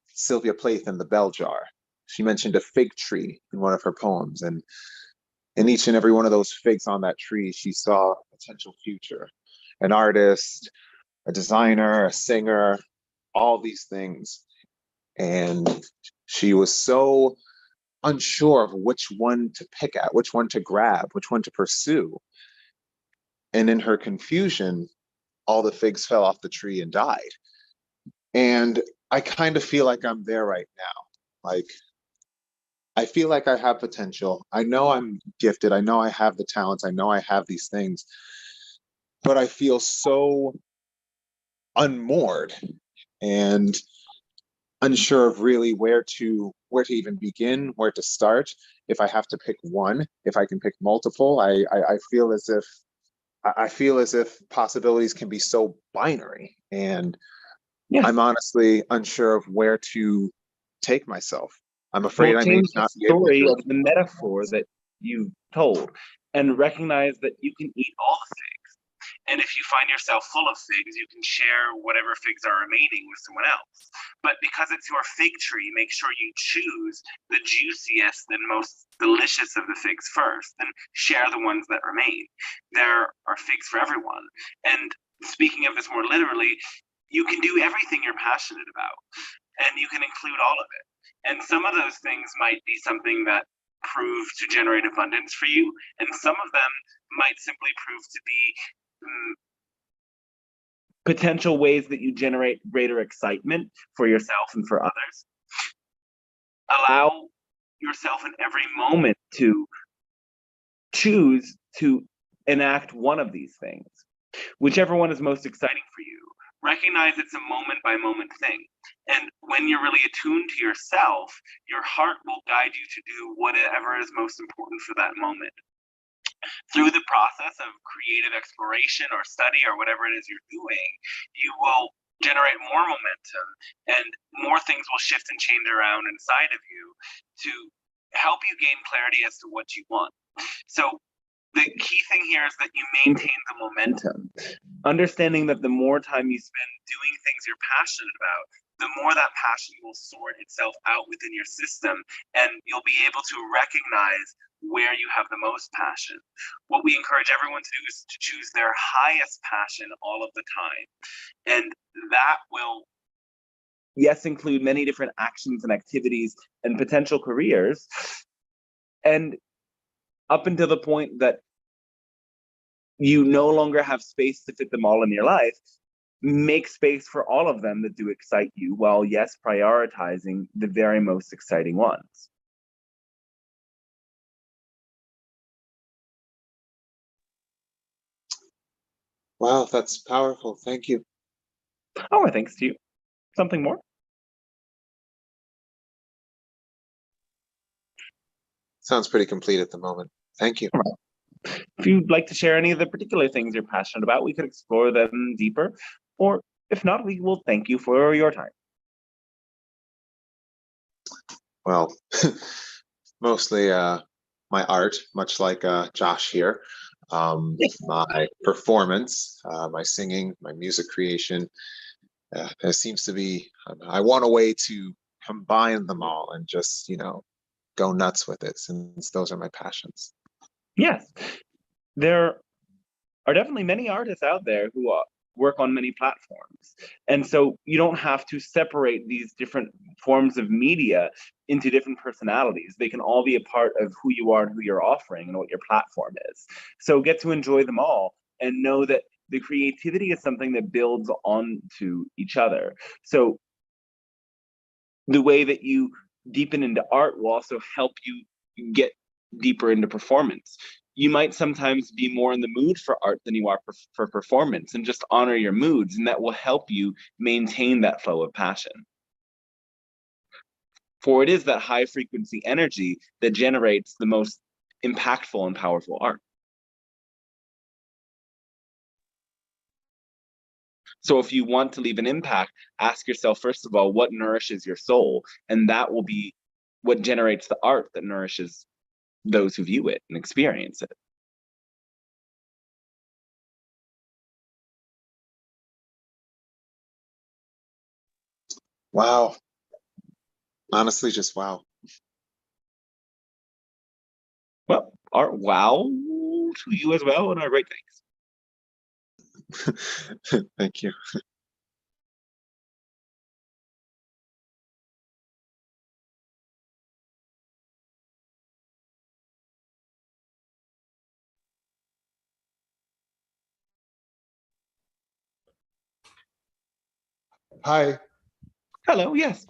Sylvia Plath in The Bell Jar. She mentioned a fig tree in one of her poems, and in each and every one of those figs on that tree, she saw a potential future, an artist, a designer, a singer, all these things. And she was so unsure of which one to pick at, which one to grab, which one to pursue. And in her confusion, all the figs fell off the tree and died. And I kind of feel like I'm there right now. Like, I feel like I have potential. I know I'm gifted. I know I have the talents. I know I have these things. But I feel so unmoored and unsure of really where to even begin, where to start. If I have to pick one, if I can pick multiple, I feel as if possibilities can be so binary, and Yes. I'm honestly unsure of where to take myself. I'm afraid Well, I may change the not be able story to. of the metaphor that you told, and recognize that you can eat all the figs. And if you find yourself full of figs, you can share whatever figs are remaining with someone else. But because it's your fig tree, make sure you choose the juiciest and most delicious of the figs first, and share the ones that remain. There are figs for everyone. And speaking of this more literally, you can do everything you're passionate about, and you can include all of it. And some of those things might be something that prove to generate abundance for you, and some of them might simply prove to be potential ways that you generate greater excitement for yourself and for others. Allow yourself in every moment to choose to enact one of these things, whichever one is most exciting for you. Recognize it's a moment by moment thing. And when you're really attuned to yourself, your heart will guide you to do whatever is most important for that moment. Through the process of creative exploration or study or whatever it is you're doing, you will generate more momentum, and more things will shift and change around inside of you to help you gain clarity as to what you want. So the key thing here is that you maintain the momentum, understanding that the more time you spend doing things you're passionate about, the more that passion will sort itself out within your system, and you'll be able to recognize where you have the most passion. What we encourage everyone to do is to choose their highest passion all of the time. And that will, yes, include many different actions and activities and potential careers. And up until the point that you no longer have space to fit them all in your life, make space for all of them that do excite you, while, yes, prioritizing the very most exciting ones. Wow, that's powerful. Thank you. Oh, thanks to you. Something more? Sounds pretty complete at the moment. Thank you. If you'd like to share any of the particular things you're passionate about, we could explore them deeper. Or if not, we will thank you for your time. Well, mostly my art, much like Josh here. My performance, my singing, my music creation. There seems to be, I want a way to combine them all and just, go nuts with it, since those are my passions. Yes, there are definitely many artists out there who work on many platforms. And so you don't have to separate these different forms of media into different personalities. They can all be a part of who you are and who you're offering and what your platform is. So get to enjoy them all and know that the creativity is something that builds onto each other. So the way that you deepen into art will also help you get deeper into performance. You might sometimes be more in the mood for art than you are for performance, and just honor your moods, and that will help you maintain that flow of passion. For it is that high frequency energy that generates the most impactful and powerful art. So if you want to leave an impact, ask yourself, first of all, what nourishes your soul? And that will be what generates the art that nourishes those who view it and experience it. Wow. Honestly, just wow. Well, art wow to you as well, and our great thanks. Thank you. Hi. Hello, yes.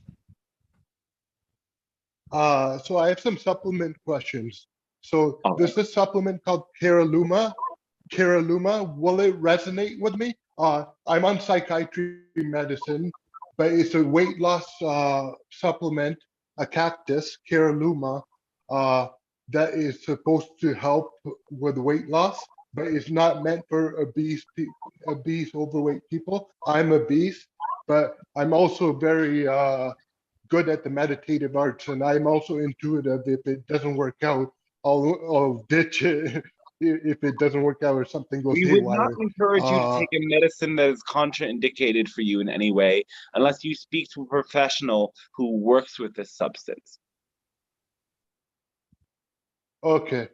So I have some supplement questions. So All there's this supplement called Careluma. Careluma, will it resonate with me? I'm on psychiatry medicine, but it's a weight loss supplement, a cactus, Careluma, that is supposed to help with weight loss, but it's not meant for obese, overweight people. I'm obese, but I'm also very good at the meditative arts, and I'm also intuitive. If it doesn't work out, I'll ditch it if it doesn't work out or something goes We would not haywire. encourage you to take a medicine that is contraindicated for you in any way unless you speak to a professional who works with this substance. Okay.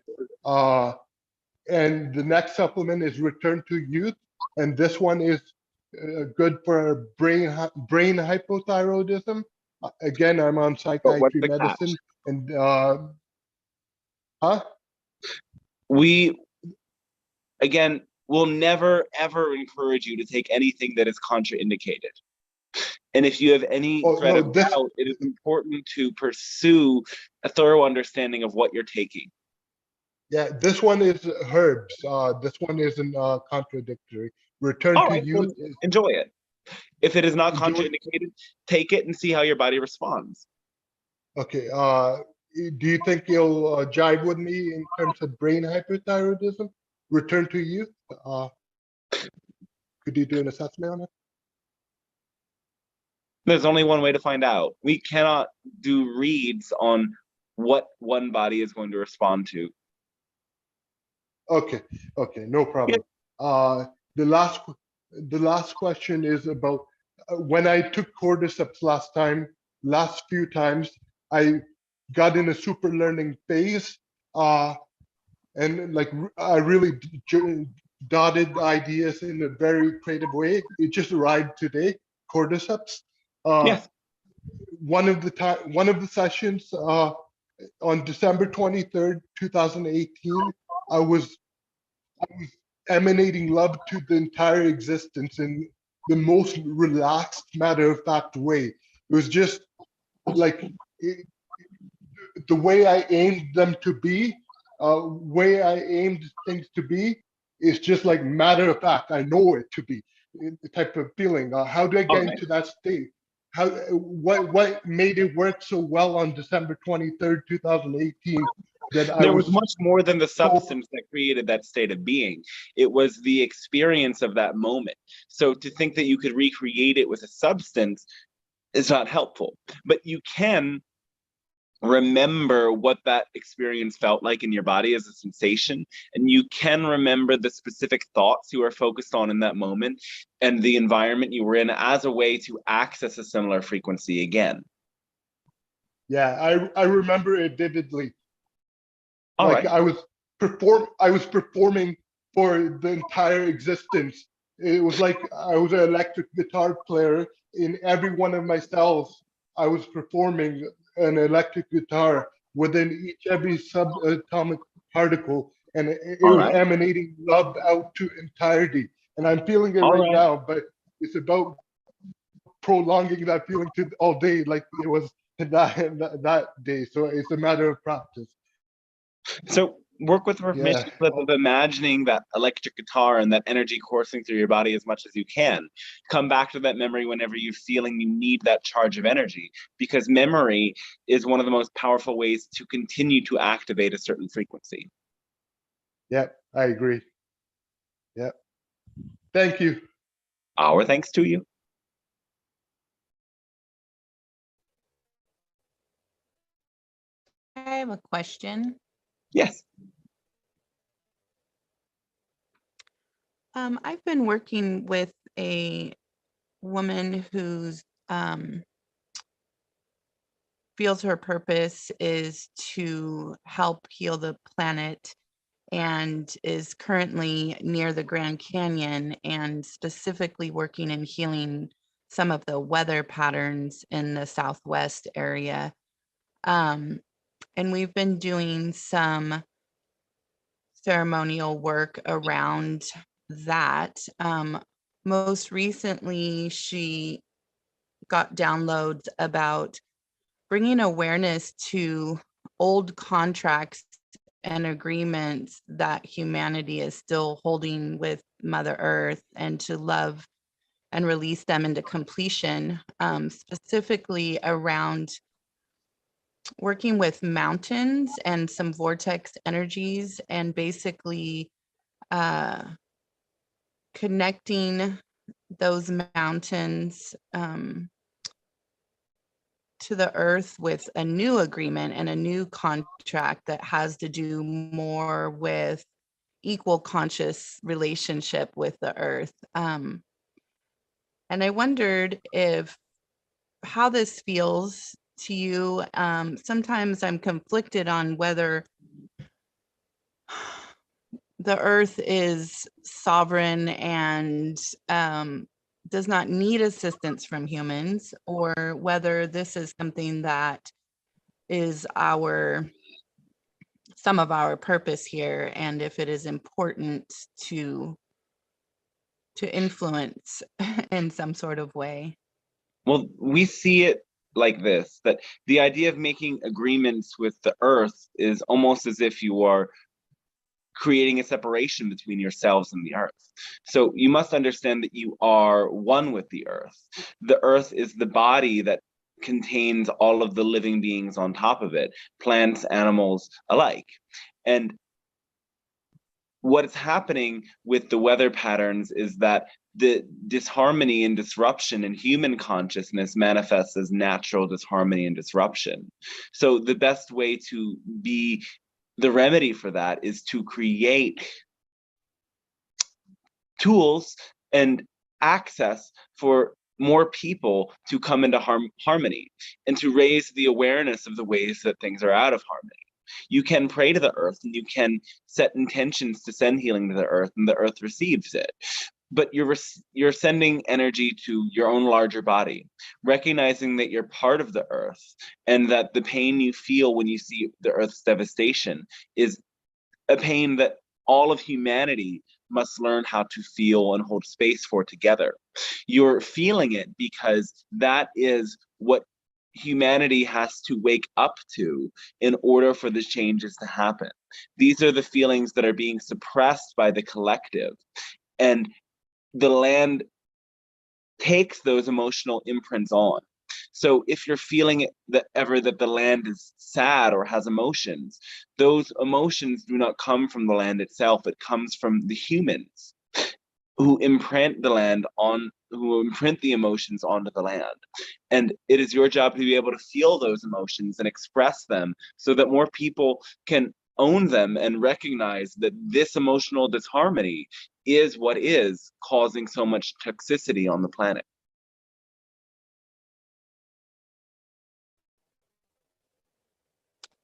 And the next supplement is Return to Youth, and this one is good for brain hypothyroidism. Again, I'm on But what's psychiatry the catch? medicine, and We, again, will never, ever encourage you to take anything that is contraindicated. And if you have any threat of doubt, it is important to pursue a thorough understanding of what you're taking. Yeah, this one is herbs. This one isn't contradictory. Return All to right, Youth. then enjoy it. If it is not Enjoy- contraindicated, take it and see how your body responds. Okay. Do you think you'll jive with me in terms of brain hypothyroidism? Return to Youth. Could you do an assessment on it? There's only one way to find out. We cannot do reads on what one body is going to respond to. Okay. Okay. No problem. The last question is about when I took cordyceps last few times, I got in a super learning phase. And like I really dotted ideas in a very creative way. It just arrived today, cordyceps. Yes. One of the sessions on December 23rd, 2018, I was emanating love to the entire existence in the most relaxed, matter-of-fact way. It was just like the way I aimed them to be, way I aimed things to be, is just like matter of fact. I know it to be the type of feeling. How do I get into that state? What made it work so well on December 23rd, 2018? There was much more than the substance that created that state of being. It was the experience of that moment. So to think that you could recreate it with a substance is not helpful. But you can remember what that experience felt like in your body as a sensation, and you can remember the specific thoughts you were focused on in that moment and the environment you were in as a way to access a similar frequency again. Yeah, I remember it vividly. All right. I was I was performing for the entire existence. It was like I was an electric guitar player. In every one of my cells, I was performing an electric guitar within every subatomic particle, and it All was right. emanating love out to entirety. And I'm feeling it All right right. now, but it's about prolonging that feeling to all day, like it was that day. So it's a matter of practice. So work with Yeah. permission slip of imagining that electric guitar and that energy coursing through your body as much as you can. Come back to that memory whenever you're feeling you need that charge of energy, because memory is one of the most powerful ways to continue to activate a certain frequency. Yep, I agree. Yep. Thank you. Our thanks to you. I have a question. Yes. I've been working with a woman who's feels her purpose is to help heal the planet and is currently near the Grand Canyon and specifically working in healing some of the weather patterns in the Southwest area. And we've been doing some ceremonial work around that. Most recently, she got downloads about bringing awareness to old contracts and agreements that humanity is still holding with Mother Earth, and to love and release them into completion, specifically around working with mountains and some vortex energies, and basically connecting those mountains to the earth with a new agreement and a new contract that has to do more with equal conscious relationship with the earth. And I wondered how this feels to you. Sometimes I'm conflicted on whether the earth is sovereign and does not need assistance from humans, or whether this is something that is some of our purpose here, and if it is important to influence in some sort of way. Well, we see it like this, that the idea of making agreements with the earth is almost as if you are creating a separation between yourselves and the earth. So you must understand that you are one with the earth. The earth is the body that contains all of the living beings on top of it, plants, animals alike. And what's happening with the weather patterns is that the disharmony and disruption in human consciousness manifests as natural disharmony and disruption. So the best way to be the remedy for that is to create tools and access for more people to come into harmony, and to raise the awareness of the ways that things are out of harmony. You can pray to the earth, and you can set intentions to send healing to the earth, and the earth receives it. But you're sending energy to your own larger body, recognizing that you're part of the earth, and that the pain you feel when you see the earth's devastation is a pain that all of humanity must learn how to feel and hold space for together. You're feeling it because that is what humanity has to wake up to in order for the changes to happen. These are the feelings that are being suppressed by the collective. And the land takes those emotional imprints on. So if you're feeling that the land is sad or has emotions, those emotions do not come from the land itself. It comes from the humans who imprint the emotions onto the land. And it is your job to be able to feel those emotions and express them so that more people can own them and recognize that this emotional disharmony is what is causing so much toxicity on the planet.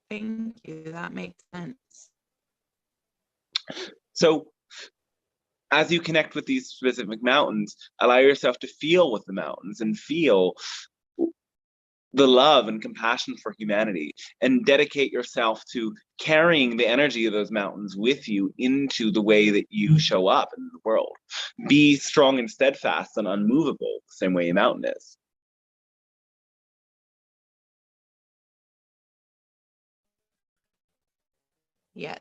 Thank you. That makes sense. So as you connect with these specific mountains, allow yourself to feel with the mountains and feel the love and compassion for humanity, and dedicate yourself to carrying the energy of those mountains with you into the way that you show up in the world. Be strong and steadfast and unmovable, the same way a mountain is. Yes.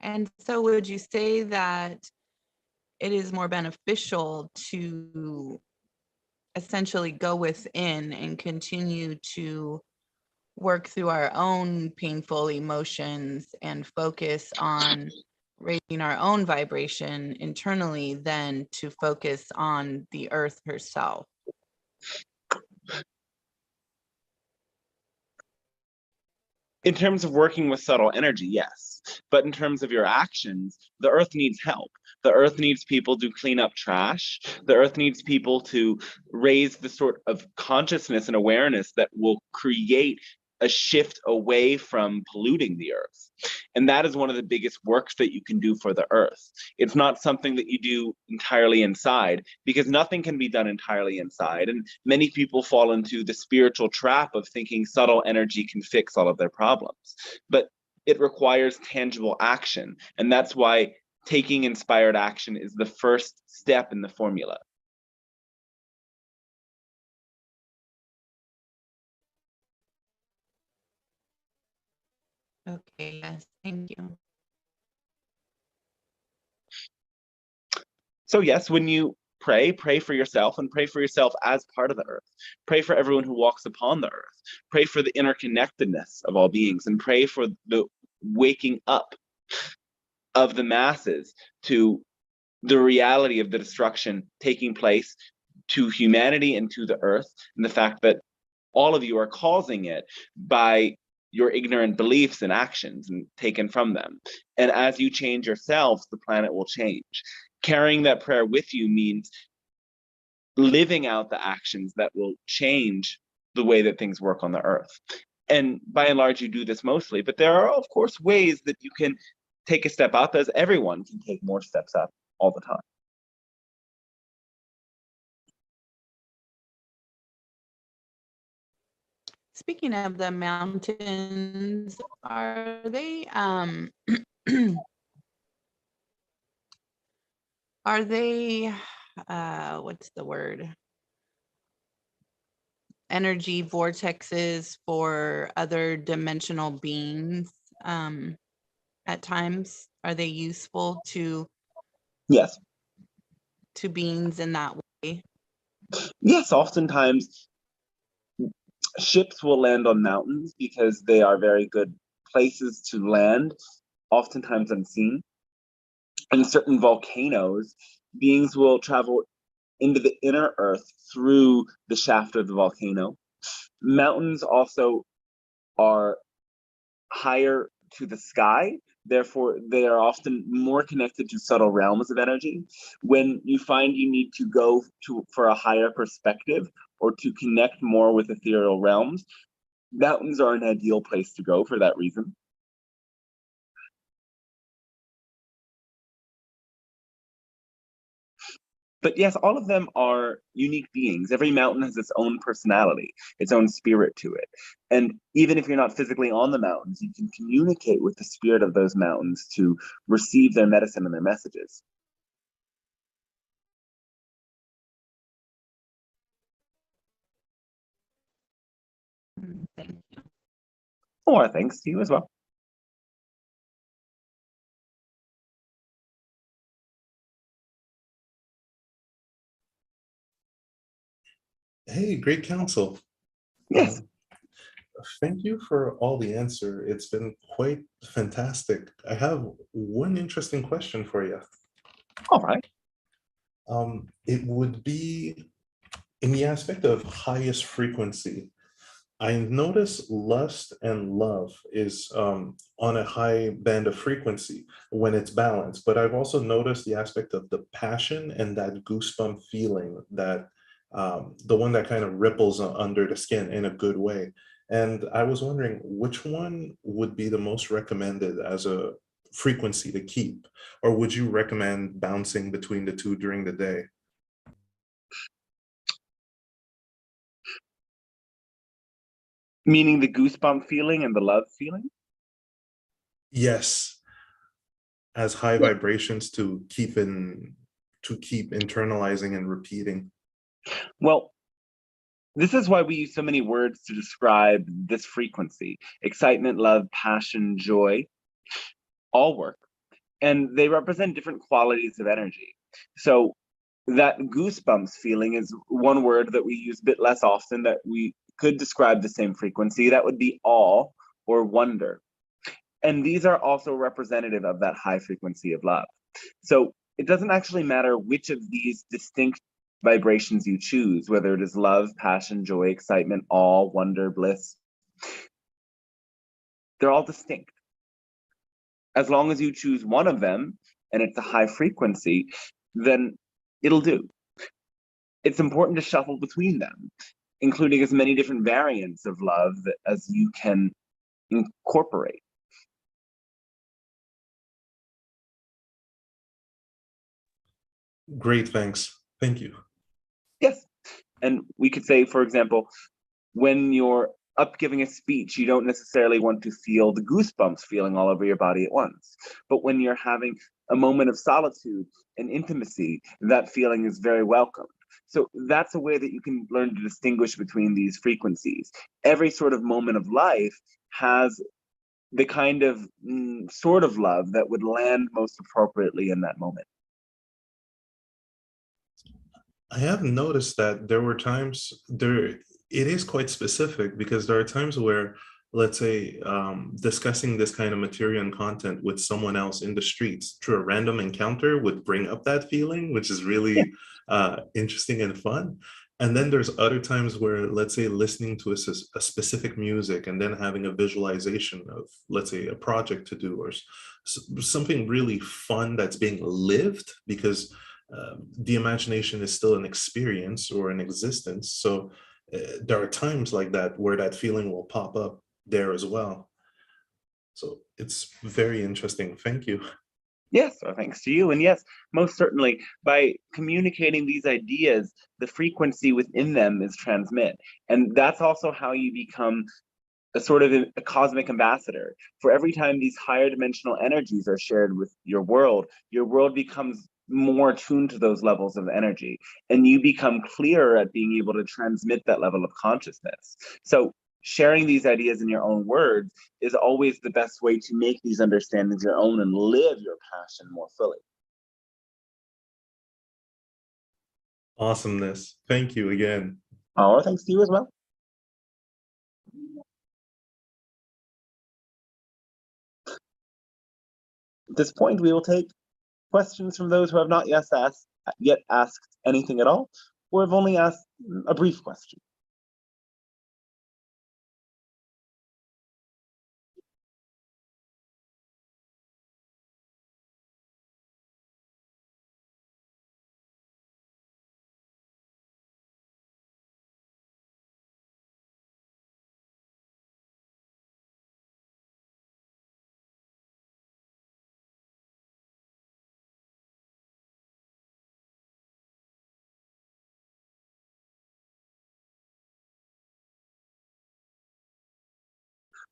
And so would you say that it is more beneficial to essentially go within and continue to work through our own painful emotions and focus on raising our own vibration internally than to focus on the earth herself? In terms of working with subtle energy, yes. But in terms of your actions, the earth needs help. The earth needs people to clean up trash. The earth needs people to raise the sort of consciousness and awareness that will create a shift away from polluting the earth. And that is one of the biggest works that you can do for the earth. It's not something that you do entirely inside, because nothing can be done entirely inside. And many people fall into the spiritual trap of thinking subtle energy can fix all of their problems. But it requires tangible action. And that's why taking inspired action is the first step in the formula. Okay, yes, thank you. So yes, when you pray, pray for yourself, and pray for yourself as part of the earth. Pray for everyone who walks upon the earth. Pray for the interconnectedness of all beings, and pray for the waking up of the masses to the reality of the destruction taking place to humanity and to the earth, and the fact that all of you are causing it by your ignorant beliefs and actions and taken from them. And as you change yourselves, the planet will change. Carrying that prayer with you means living out the actions that will change the way that things work on the earth. And by and large, you do this mostly, but there are, of course, ways that you can take a step up, as everyone can take more steps up all the time. Speaking of the mountains, are they are they what's the word? Energy vortexes for other dimensional beings at times? Are they useful to Yes. to beings in that way? Yes, oftentimes ships will land on mountains because they are very good places to land, oftentimes unseen. In certain volcanoes, beings will travel into the inner earth through the shaft of the volcano. Mountains also are higher to the sky, therefore they are often more connected to subtle realms of energy. When you find you need to go for a higher perspective or to connect more with ethereal realms, mountains are an ideal place to go for that reason. But yes, all of them are unique beings. Every mountain has its own personality, its own spirit to it. And even if you're not physically on the mountains, you can communicate with the spirit of those mountains to receive their medicine and their messages. Thank you. Or thanks to you as well. Hey, great counsel. Yes. Thank you for all the answer. It's been quite fantastic. I have one interesting question for you. All right. It would be in the aspect of highest frequency. I notice lust and love is on a high band of frequency when it's balanced, but I've also noticed the aspect of the passion and that goosebump feeling, that the one that kind of ripples under the skin in a good way. And I was wondering which one would be the most recommended as a frequency to keep, or would you recommend bouncing between the two during the day? Meaning the goosebump feeling and the love feeling? Yes, as high vibrations to keep internalizing and repeating. Well, this is why we use so many words to describe this frequency. Excitement, love, passion, joy, all work. And they represent different qualities of energy. So that goosebumps feeling is one word that we use a bit less often that we could describe the same frequency. That would be awe or wonder. And these are also representative of that high frequency of love. So it doesn't actually matter which of these distinct vibrations you choose, whether it is love, passion, joy, excitement, awe, wonder, bliss. They're all distinct. As long as you choose one of them and it's a high frequency, then it'll do. It's important to shuffle between them, including as many different variants of love as you can incorporate. Great, thanks. Thank you. Yes. And we could say, for example, when you're up giving a speech, you don't necessarily want to feel the goosebumps feeling all over your body at once. But when you're having a moment of solitude and intimacy, that feeling is very welcome. So that's a way that you can learn to distinguish between these frequencies. Every sort of moment of life has the kind of sort of love that would land most appropriately in that moment. I have noticed that there were times it is quite specific, because there are times where, let's say, discussing this kind of material and content with someone else in the streets through a random encounter would bring up that feeling, which is really interesting and fun. And then there's other times where, let's say, listening to a specific music and then having a visualization of, let's say, a project to do, or something really fun that's being lived, because the imagination is still an experience or an existence. So there are times like that where that feeling will pop up there as well. So it's very interesting. Thank you. Yes, well, thanks to you. And yes, most certainly, by communicating these ideas, the frequency within them is transmit. And that's also how you become a sort of a cosmic ambassador. For every time these higher dimensional energies are shared with your world becomes more tuned to those levels of energy, and you become clearer at being able to transmit that level of consciousness. So sharing these ideas in your own words is always the best way to make these understandings your own and live your passion more fully. Awesomeness. Thank you again. Oh, thanks to you as well. At this point, we will take questions from those who have not yet asked anything at all, or have only asked a brief question.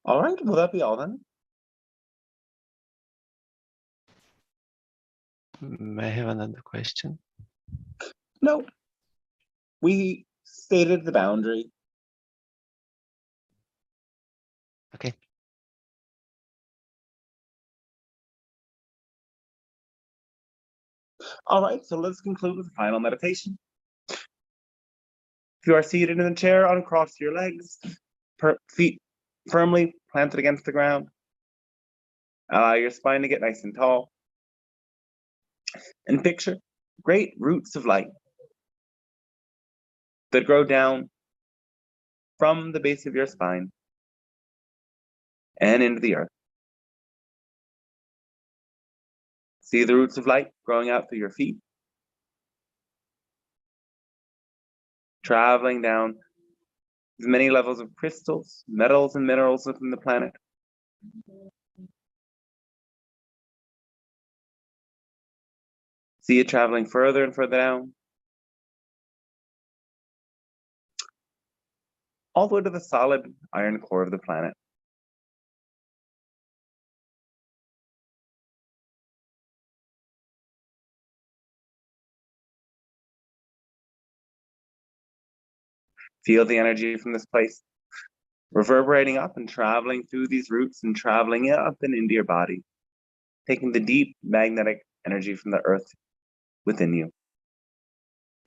All right, will that be all then? May I have another question? No. We stated the boundary. Okay. All right, so let's conclude with the final meditation. If you are seated in a chair, uncross your legs, feet firmly planted against the ground. Allow your spine to get nice and tall. And picture great roots of light that grow down from the base of your spine and into the earth. See the roots of light growing out through your feet, traveling down There's many levels of crystals, metals, and minerals within the planet. See it traveling further and further down, all the way to the solid iron core of the planet. Feel the energy from this place reverberating up and traveling through these roots and traveling up and into your body, taking the deep magnetic energy from the earth within you.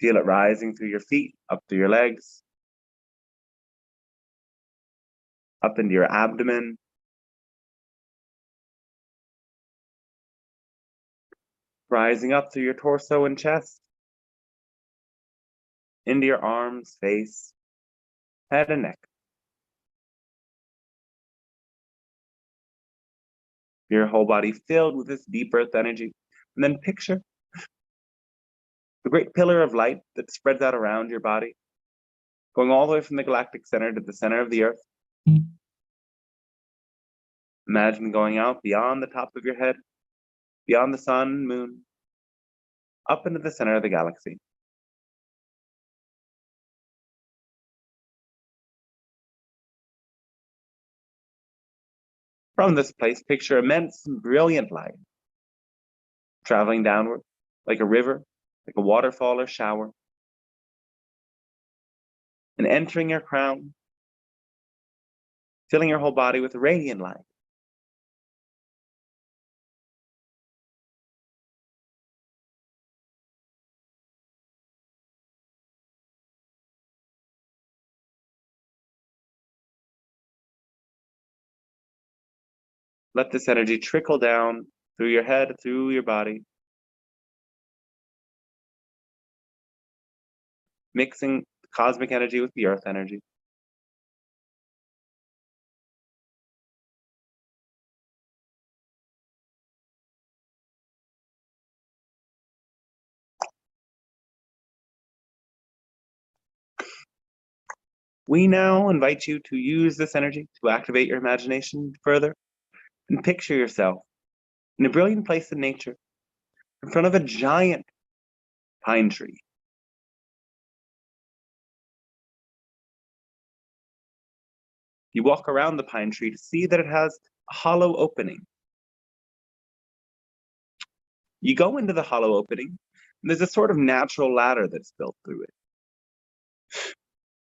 Feel it rising through your feet, up through your legs, up into your abdomen, rising up through your torso and chest, into your arms, face, head, and neck. Your whole body filled with this deep earth energy. And then picture the great pillar of light that spreads out around your body, going all the way from the galactic center to the center of the earth. Imagine going out beyond the top of your head, beyond the sun and moon, up into the center of the galaxy. From this place, picture immense and brilliant light, traveling downward like a river, like a waterfall or shower, and entering your crown, filling your whole body with radiant light. Let this energy trickle down through your head, through your body, mixing the cosmic energy with the earth energy. We now invite you to use this energy to activate your imagination further and picture yourself in a brilliant place in nature, in front of a giant pine tree. You walk around the pine tree to see that it has a hollow opening. You go into the hollow opening, and there's a sort of natural ladder that's built through it.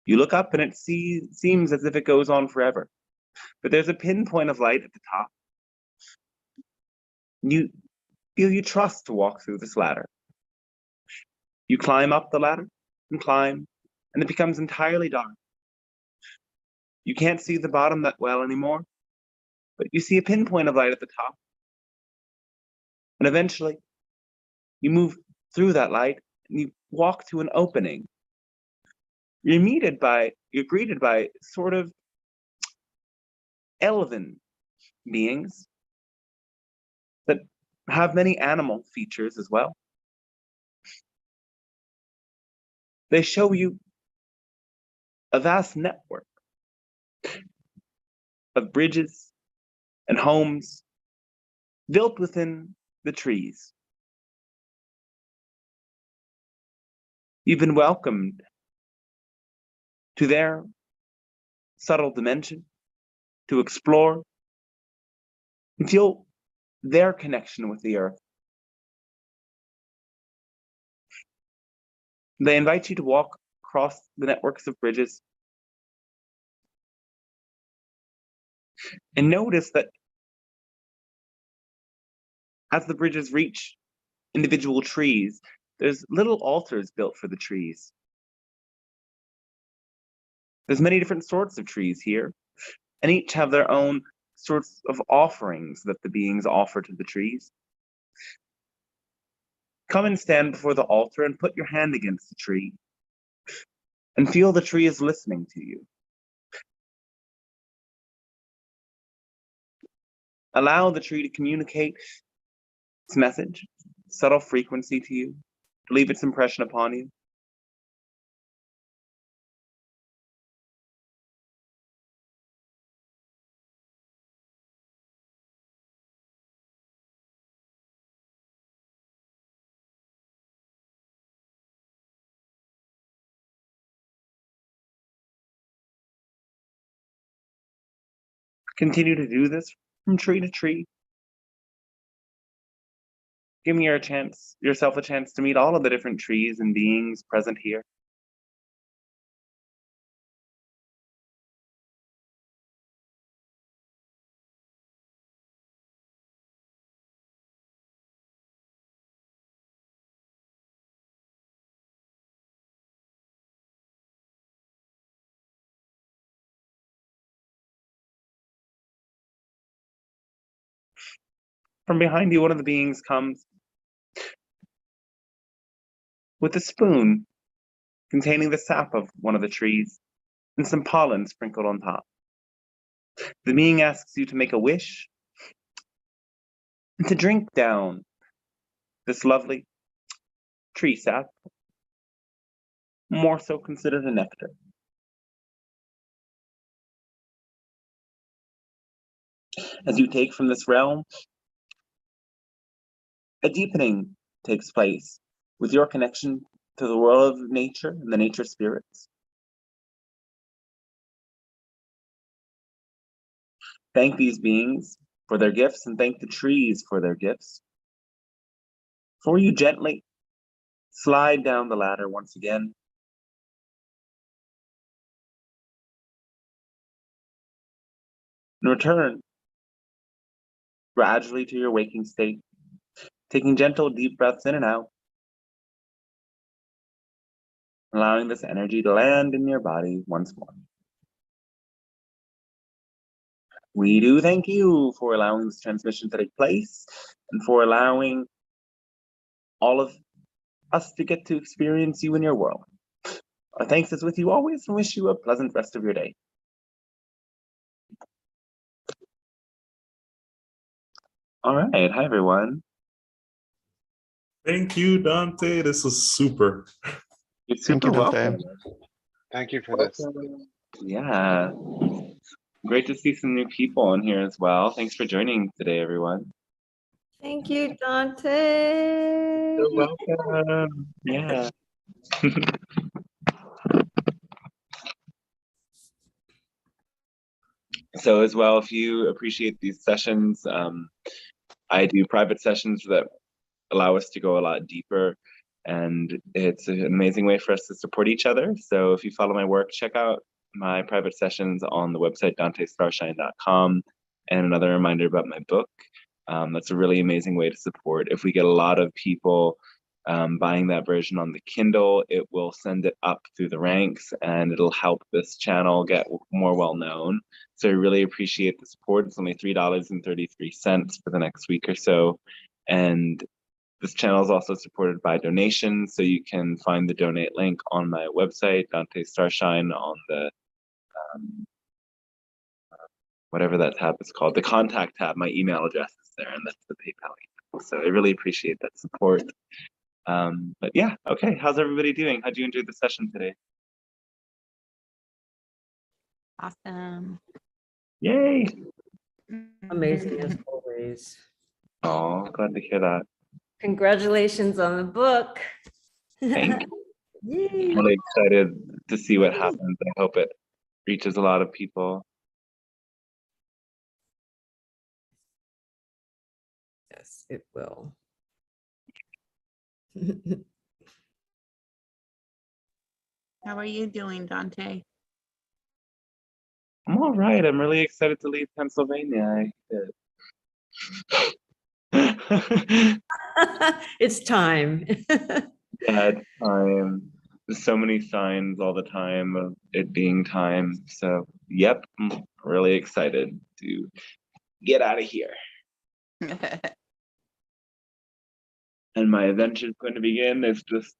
You look up and it seems as if it goes on forever, but there's a pinpoint of light at the top. You feel you trust to walk through this ladder. You climb up the ladder and climb, and it becomes entirely dark. You can't see the bottom that well anymore, but you see a pinpoint of light at the top. And eventually, you move through that light and you walk to an opening. You're greeted by sort of elven beings that have many animal features as well. They show you a vast network of bridges and homes built within the trees. You've been welcomed to their subtle dimension to explore and feel their connection with the earth. They invite you to walk across the networks of bridges and notice that as the bridges reach individual trees, there's little altars built for the trees. There's many different sorts of trees here, and each have their own sorts of offerings that the beings offer to the trees. Come and stand before the altar and put your hand against the tree and feel the tree is listening to you. Allow the tree to communicate its message, subtle frequency to you, to leave its impression upon you. Continue to do this from tree to tree. Giving yourself a chance to meet all of the different trees and beings present here. From behind you, one of the beings comes with a spoon containing the sap of one of the trees and some pollen sprinkled on top. The being asks you to make a wish and to drink down this lovely tree sap, more so considered a nectar. As you take from this realm, a deepening takes place with your connection to the world of nature and the nature spirits. Thank these beings for their gifts and thank the trees for their gifts. Before you gently slide down the ladder once again, and return gradually to your waking state, taking gentle deep breaths in and out, allowing this energy to land in your body once more. We do thank you for allowing this transmission to take place and for allowing all of us to get to experience you in your world. Our thanks is with you always and wish you a pleasant rest of your day. All right, hi everyone. Thank you, Dante. This was super. You're super welcome. Thank you for this. Yeah. Great to see some new people in here as well. Thanks for joining today, everyone. Thank you, Dante. You're welcome. Yeah. So as well, if you appreciate these sessions, I do private sessions that allow us to go a lot deeper, and it's an amazing way for us to support each other. So if you follow my work, check out my private sessions on the website dantestarshine.com, and another reminder about my book. That's a really amazing way to support. If we get a lot of people buying that version on the Kindle, it will send it up through the ranks and it'll help this channel get more well known. So I really appreciate the support. It's only $3.33 for the next week or so. And this channel is also supported by donations. So you can find the donate link on my website, Dante Starshine, on the whatever that tab is called, the contact tab. My email address is there, and that's the PayPal email. So I really appreciate that support. But yeah, okay. How's everybody doing? How'd you enjoy the session today? Awesome. Yay! Amazing as always. Oh, glad to hear that. Congratulations on the book. Thank you. Yay. I'm really excited to see what happens. I hope it reaches a lot of people. Yes, it will. How are you doing, Dante? I'm all right. I'm really excited to leave Pennsylvania. It's time. Yeah, it's time. There's so many signs all the time of it being time. So, yep, I'm really excited to get out of here. And my adventure is going to begin. There's just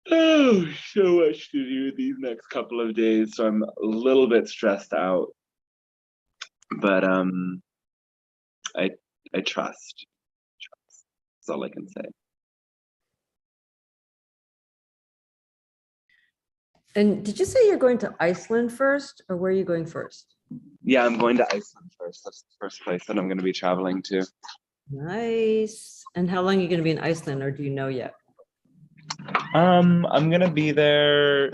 so much to do these next couple of days. So I'm a little bit stressed out. But I trust. That's all I can say. And did you say you're going to Iceland first, or where are you going first? Yeah, I'm going to Iceland first. That's the first place that I'm going to be traveling to. Nice. And how long are you going to be in Iceland, or do you know yet? I'm going to be there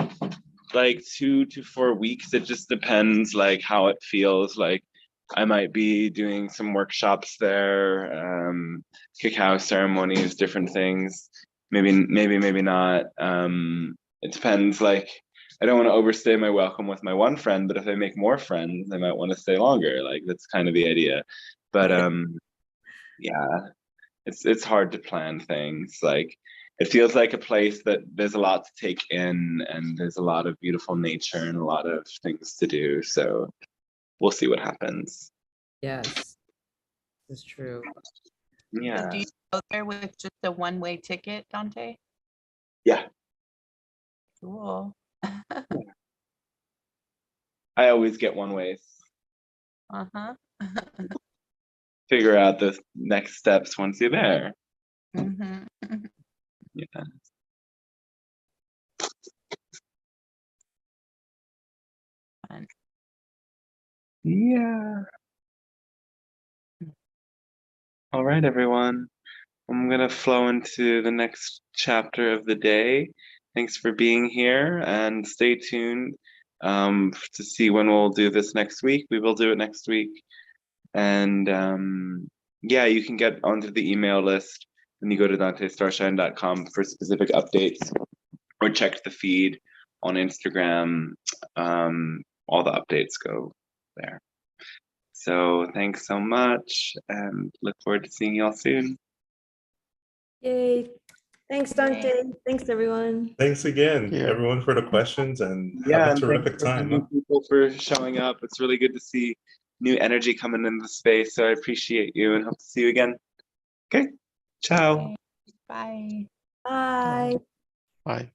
like 2 to 4 weeks. It just depends like how it feels. Like I might be doing some workshops there, cacao ceremonies, different things. Maybe not. It depends. Like I don't want to overstay my welcome with my one friend, but if I make more friends, I might want to stay longer. Like that's kind of the idea. But yeah, it's hard to plan things. Like it feels like a place that there's a lot to take in, and there's a lot of beautiful nature and a lot of things to do. So we'll see what happens. Yes, that's true. Yeah. So do you go there with just a one-way ticket, Dante? Yeah. Cool. I always get one ways. Uh-huh. Figure out the next steps once you're there. Mm-hmm. Yeah. Fun. Yeah. All right, everyone. I'm going to flow into the next chapter of the day. Thanks for being here, and stay tuned to see when we'll do this next week. We will do it next week. And yeah, you can get onto the email list when you go to dantestarshine.com for specific updates, or check the feed on Instagram. All the updates go there. So thanks so much, and look forward to seeing y'all soon. Yay. Thanks, Dante. Thanks, everyone. Thanks again, Yeah. everyone, for the questions, and Yeah, have a and terrific thanks for time. new people for showing up. It's really good to see new energy coming in the space. So I appreciate you and hope to see you again. Okay, ciao. Bye. Bye. Bye.